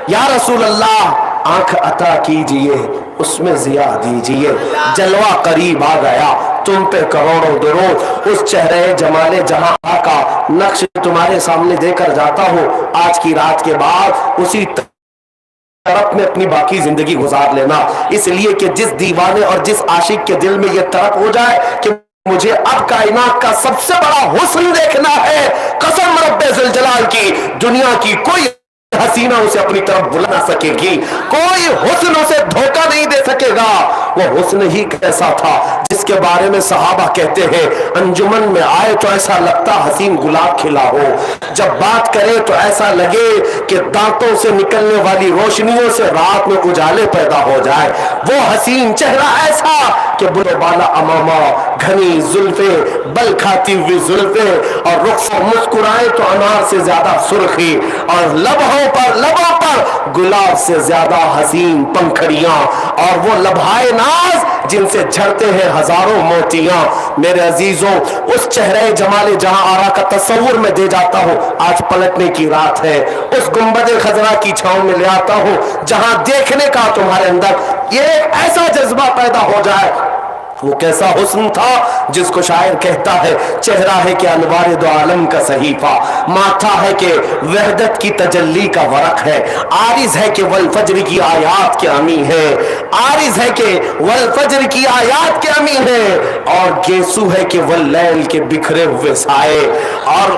یا رسول اللہ آنکھ عطا کیجئے اس میں ضیا دیجئے، جلوہ قریب آ گیا تم پہ کروڑوں درود. اس چہرے جمال جہاں کا نقش تمہارے سامنے دے کر جاتا ہوں. آج کی رات کے بعد اسی طرف میں اپنی باقی زندگی گزار لینا، اس لیے کہ جس دیوانے اور جس عاشق کے دل میں یہ طرف ہو جائے کہ مجھے اب کائنات کا سب سے بڑا حسن دیکھنا ہے، قسم رب ذوالجلال کی دنیا کی کوئی حسینہ اسے اپنی طرف بلا نہ سکے گی، کوئی حسن اسے دھوکہ نہیں دے سکے گا. وہ حسن ہی کیسا تھا جس کے بارے میں صحابہ کہتے ہیں انجمن میں آئے تو ایسا لگتا حسین گلاب کھلا ہو، جب بات کرے تو ایسا لگے کہ دانتوں سے نکلنے والی روشنیوں سے رات میں اجالے پیدا ہو جائے. وہ حسین چہرہ ایسا کہ بلو بالا امامہ، گھنی زلفیں، بل کھاتی ہوئی زلفیں، اور رخ سے مسکرائے تو انار سے زیادہ سرخی، اور لبوں پر گلاب سے زیادہ حسین پنکھڑیاں، اور وہ لبھائے ناز جن سے جھڑتے ہیں ہزاروں موتیاں. میرے عزیزوں اس چہرے جمال جہاں آرا کا تصور میں دے جاتا ہوں. آج پلٹنے کی رات ہے، اس گنبد خضرا کی چھاؤں میں لے آتا ہوں جہاں دیکھنے کا تمہارے اندر یہ ایسا جذبہ پیدا ہو جائے. وہ کیسا حسن تھا جس کو شاعر کہتا ہے چہرہ ہے کہ انوار دو عالم کا صحیفہ، ماتھا ہے کہ وحدت کی تجلی کا ورق ہے، عارض ہے کہ والفجر کی آیات کے امی ہے، عارض ہے کہ والفجر کی آیات کے امی ہے، اور گیسو ہے کہ واللیل کے بکھرے ہوئے سائے. اور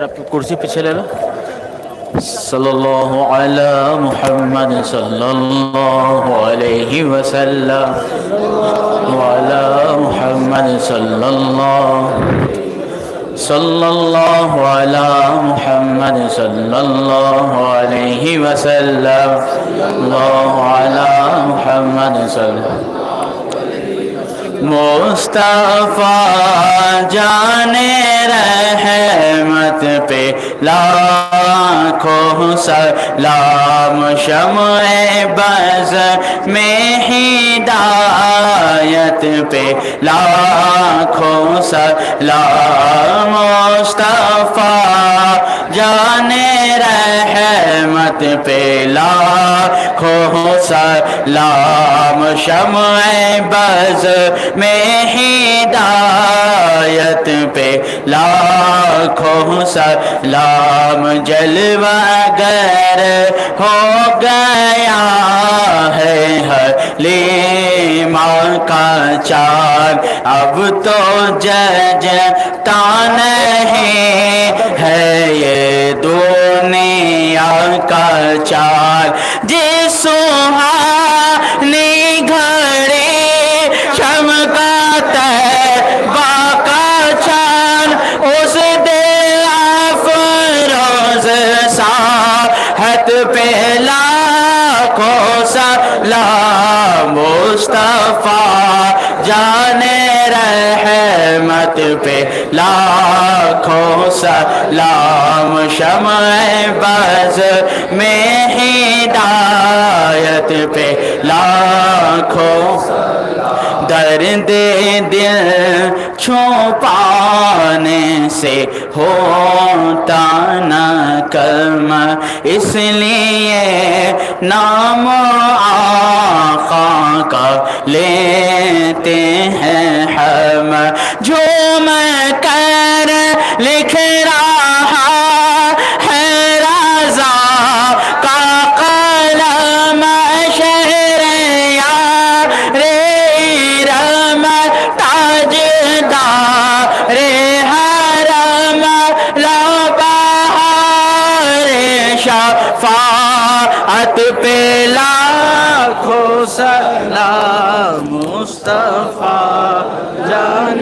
ذرا کرسی پیچھے لے لو. صلی اللہ علی محمد صلی اللہ علیہ وسلم وعلی محمد صلی اللہ علی محمد صلی اللہ علیہ وسلم اللہ علی محمد صلی مصطفیٰ جان رحمت پہ لاکھوں سلام شمع بز میں ہدایت پہ لاکھوں سلام مصطفیٰ جان رحمت پہ لاکھوں سلام شمع بز میں ہدایت پہ لاکھوں سلام جلوہ گر ہو گیا ہے حلیمہ کا چاند اب تو ججتا نہیں ہے یہ دنیا کا چاند جس سہانی گھڑی چمکاتا ہے باقا چاند اس دل افروز ساحت پہ لاکھوں سلام مصطفیٰ جان رحمت پہ لاکھوں سلام شمع بز میں ہدایت پہ لاکھوں درد دل چھپانے سے ہوتا نہ کم اس لیے نام آقا کا لیتے ہیں ہم جھوم کر لکھ رہا ہے رضا کا قلم شہر یار رم تاجدار حرم لبہار شفاعت پہ لاکھوں سلام مصطفیٰ جان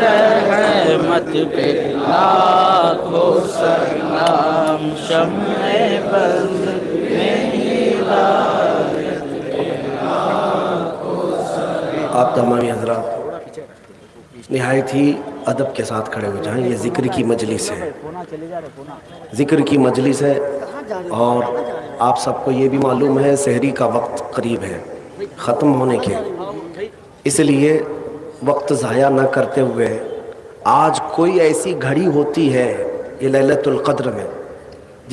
رحمت پہ لاکھوں سلام شمع بز میں ہدایت پہ لاکھوں سلام. آپ تمامی حضرات نہایت ہی ادب کے ساتھ کھڑے ہو جائیں. یہ ذکر کی مجلس ہے، ذکر کی مجلس ہے، اور آپ سب کو یہ بھی معلوم ہے سحری کا وقت قریب ہے ختم ہونے کے، اس لیے وقت ضائع نہ کرتے ہوئے آج کوئی ایسی گھڑی ہوتی ہے یہ لیلۃ القدر میں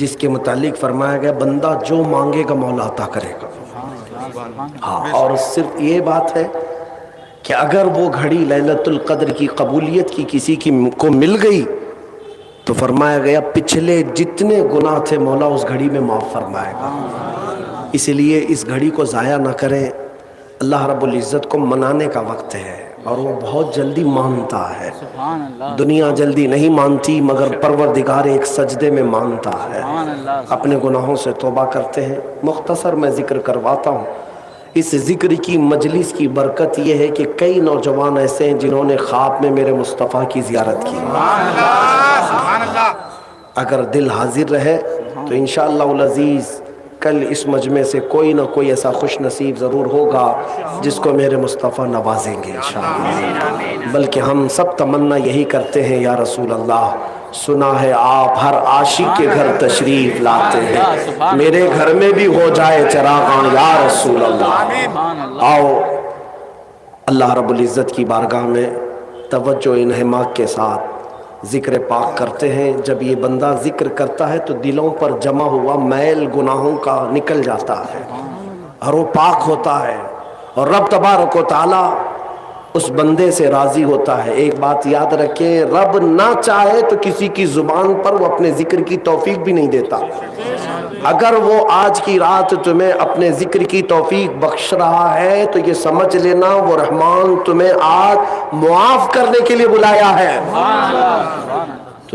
جس کے متعلق فرمایا گیا بندہ جو مانگے گا مولا عطا کرے گا. ہاں، اور صرف یہ بات ہے کہ اگر وہ گھڑی لیلۃ القدر کی قبولیت کی کسی کو مل گئی تو فرمایا گیا پچھلے جتنے گناہ تھے مولا اس گھڑی میں معاف فرمائے گا. اس لیے اس گھڑی کو ضائع نہ کریں. اللہ رب العزت کو منانے کا وقت ہے اور وہ بہت جلدی مانتا ہے. دنیا جلدی نہیں مانتی مگر پروردگار ایک سجدے میں مانتا ہے. اپنے گناہوں سے توبہ کرتے ہیں. مختصر میں ذکر کرواتا ہوں. اس ذکر کی مجلس کی برکت یہ ہے کہ کئی نوجوان ایسے ہیں جنہوں نے خواب میں میرے مصطفیٰ کی زیارت کی. اگر دل حاضر رہے تو انشاءاللہ العزیز کل اس مجمع سے کوئی نہ کوئی ایسا خوش نصیب ضرور ہوگا جس کو میرے مصطفیٰ نوازیں گے انشاءاللہ. بلکہ ہم سب تمنا یہی کرتے ہیں یا رسول اللہ سنا ہے آپ ہر عاشق کے گھر تشریف لاتے ہیں، میرے گھر میں بھی ہو جائے چراغاں یا رسول اللہ. آؤ اللہ رب العزت کی بارگاہ میں توجہ انہماک کے ساتھ ذکر پاک کرتے ہیں. جب یہ بندہ ذکر کرتا ہے تو دلوں پر جمع ہوا میل گناہوں کا نکل جاتا ہے اور وہ پاک ہوتا ہے اور رب تبارک و تعالی اس بندے سے راضی ہوتا ہے. ایک بات یاد رکھیں، رب نہ چاہے تو کسی کی زبان پر وہ اپنے ذکر کی توفیق بھی نہیں دیتا. اگر وہ آج کی رات تمہیں اپنے ذکر کی توفیق بخش رہا ہے تو یہ سمجھ لینا وہ رحمان تمہیں آج معاف کرنے کے لیے بلایا ہے. تو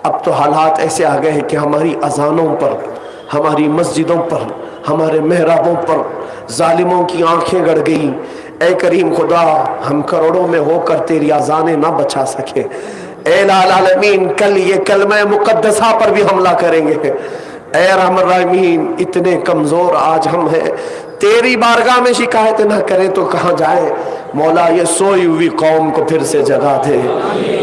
اب تو حالات ایسے آ گئے ہیں کہ ہماری اذانوں پر، ہماری مسجدوں پر، ہمارے محرابوں پر ظالموں کی آنکھیں گڑ گئی۔ اے کریم خدا، ہم کروڑوں میں ہو کر تیری اذانیں نہ بچا سکے۔ اے العالمین، کل یہ کلمہ مقدسہ پر بھی حملہ کریں گے۔ اے ارحم الراحمین، اتنے کمزور آج ہم ہیں، تیری بارگاہ میں شکایت نہ کریں تو کہاں جائیں؟ مولا یہ سوئی ہوئی قوم کو پھر سے جگا دے۔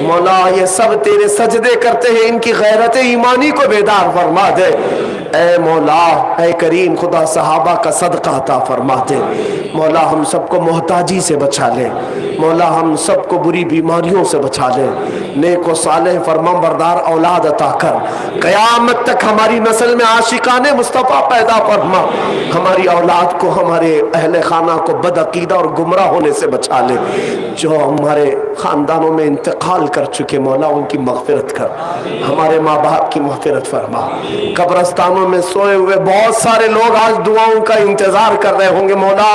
مولا یہ سب تیرے سجدے کرتے ہیں، ان کی غیرت ایمانی کو بیدار فرما دے۔ اے مولا، اے کریم خدا، صحابہ کا صدقہ عطا فرما دے۔ مولا ہم سب کو محتاجی سے بچا لے۔ مولا ہم سب کو بری بیماریوں سے بچا لے۔ نیک و صالح فرما بردار اولاد عطا کر۔ قیامت تک ہماری نسل میں عاشقان مصطفیٰ پیدا فرما۔ ہماری اولاد کو، ہمارے اہل خانہ کو بد عقیدہ اور گمراہ ہونے سے بچا لے۔ جو ہمارے خاندانوں میں انتقال کر چکے، مولا ان کی مغفرت کر۔ ہمارے ماں باپ کی مغفرت فرما۔ قبرستانوں میں سوئے ہوئے بہت سارے لوگ آج دعاؤں کا انتظار کر رہے ہوں گے۔ مولا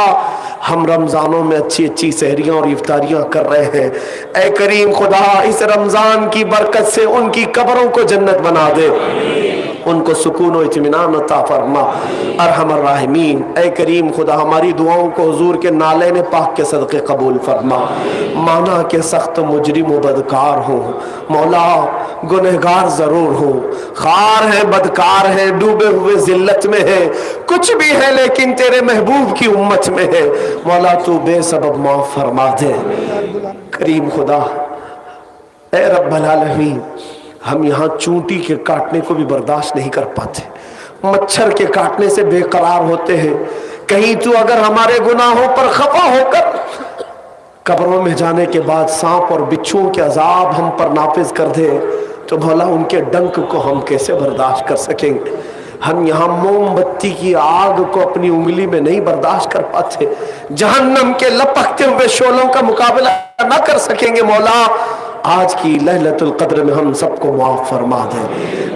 ہم رمضانوں میں اچھی اچھی سحریاں اور افطاریاں کر رہے ہیں، اے کریم خدا اس رمضان کی برکت سے ان کی قبروں کو جنت بنا دے، ان کو سکون و اطمینان عطا فرما۔ ارحم الراحمین، اے کریم خدا ہماری دعاؤں کو حضور کے نالین پاک کے صدقے قبول فرما۔ مانا کہ سخت مجرم و بدکار ہوں، مولا گنہگار ضرور ہوں، خار ہیں، بدکار ہیں، ڈوبے ہوئے ذلت میں ہیں، کچھ بھی ہے لیکن تیرے محبوب کی امت میں ہے۔ مولا تو بے سبب معاف فرما دے۔ کریم خدا، اے رب العالمین، ہم یہاں چونٹی کے کاٹنے کو بھی برداشت نہیں کر پاتے، مچھر کے کاٹنے سے بے قرار ہوتے ہیں۔ کہیں تو اگر ہمارے گناہوں پر خفا ہو کر قبروں میں جانے کے بعد سانپ اور بچھوؤں کے عذاب ہم پر نافذ کر دے تو بھلا ان کے ڈنک کو ہم کیسے برداشت کر سکیں گے؟ ہم یہاں موم بتی کی آگ کو اپنی انگلی میں نہیں برداشت کر پاتے، جہنم کے لپکتے ہوئے شعلوں کا مقابلہ نہ کر سکیں گے۔ مولا آج کی ليلۃ القدر میں ہم سب کو معاف فرما دے۔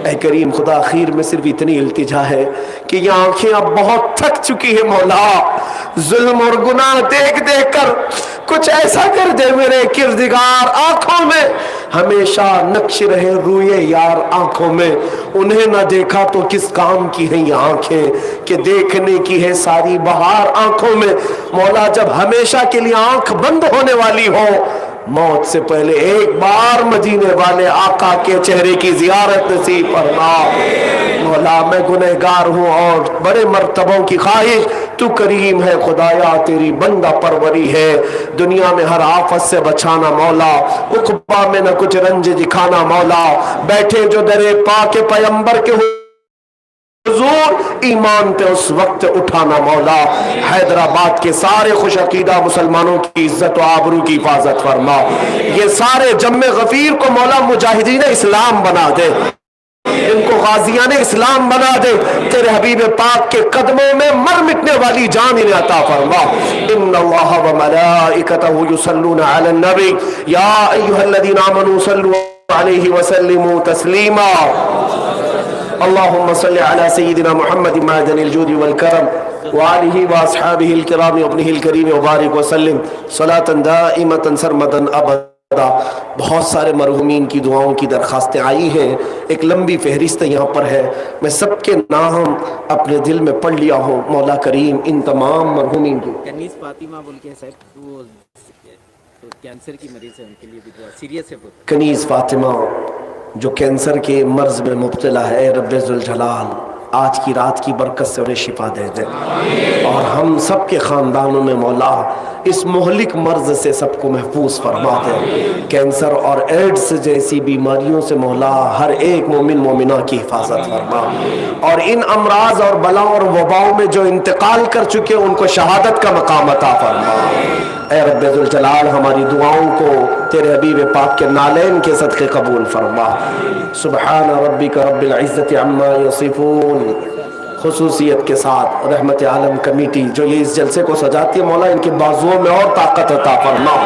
اے کریم خدا، آخر میں صرف اتنی التجا ہے کہ یہ آنکھیں اب بہت تھک چکی ہے۔ مولا ظلم اور گناہ دیکھ دیکھ کر کچھ ایسا کر دے میرے کردگار، آنکھوں میں ہمیشہ نقش رہے روئے یار آنکھوں میں۔ انہیں نہ دیکھا تو کس کام کی ہیں یہ آنکھیں کہ دیکھنے کی ہے ساری بہار آنکھوں میں۔ مولا جب ہمیشہ کے لیے آنکھ بند ہونے والی ہو، موت سے پہلے ایک بار مدینے والے آقا کے چہرے کی زیارت نصیب فرما۔ مولا میں گنہگار ہوں اور بڑے مرتبوں کی خواہش، تو کریم ہے خدایا، تیری بندہ پروری ہے، دنیا میں ہر آفت سے بچانا مولا، عقبہ میں نہ کچھ رنج دکھانا مولا، بیٹھے جو درے پاک پیمبر کے حضور ایمان پہ اس وقت اٹھانا مولا، حیدرآباد کے سارے خوش عقیدہ مسلمانوں کی عزت و آبرو کی حفاظت فرما، یہ سارے جم غفیر کو مولا مجاہدین اسلام بنا دے، ان کو غازیان اسلام بنا دے، تیرے حبیب پاک کے قدموں میں مر مٹنے والی جان انہیں عطا فرما۔ ان اللہ و ملائکتہ یصلون علی النبی یا ایھا الذین آمنوا صلوا علیہ وسلموا تسلیما۔ اللهم صل على سيدنا محمد معدن الجود والكرم وآله وأصحابه الكرام وابنه الكريم وبارك وسلم صلاة دائمة سرمدا أبدا۔ بہت سارے مرحومین کی دعاؤں کی درخواستیں آئی ہیں، ایک لمبی فہرست یہاں پر ہے، میں سب کے نام اپنے دل میں پڑھ لیا ہوں۔ مولا کریم ان تمام مرحومین کی کنیز فاطمہ بول کے صاحب وہ کینسر کی مریض ہے، ان کے لیے بھی دعا سیریس ہے بہت۔ کنیز فاطمہ جو کینسر کے مرض میں مبتلا ہے، اے رب ذوالجلال آج کی رات کی برکت سے انہیں شفا دے دے، اور ہم سب کے خاندانوں میں مولا اس مہلک مرض سے سب کو محفوظ فرما دے۔ کینسر اور ایڈز جیسی بیماریوں سے مولا ہر ایک مومن مومنہ کی حفاظت فرما، اور ان امراض اور بلاؤں اور وباؤں میں جو انتقال کر چکے ان کو شہادت کا مقام عطا فرما۔ اے رب ذوالجلال ہماری دعاؤں کو تیرے حبیب پاک کے نالین کے صدقے قبول فرما۔ سبحان ربک رب العزت عما یصفون خصوصیت کے ساتھ رحمت عالم کمیٹی جو یہ اس جلسے کو سجاتی ہے، مولا ان کے بازوؤں میں اور طاقت عطا فرما،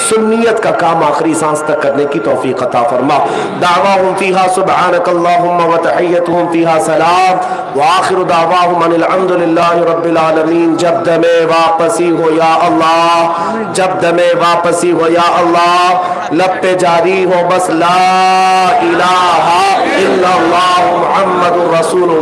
سنیت کا کام آخری سانس تک کرنے کی توفیق عطا فرما۔ دعواہم فیہا سبحانک اللہم وتحیتہم فیہا سلام وآخر دعواہم ان الحمد للہ رب العالمین۔ جب دم واپسی ہو یا اللہ، جب دم واپسی ہو یا اللہ، لب پہ جاری ہو بس لا الہ الا اللہ محمد رسول اللہ۔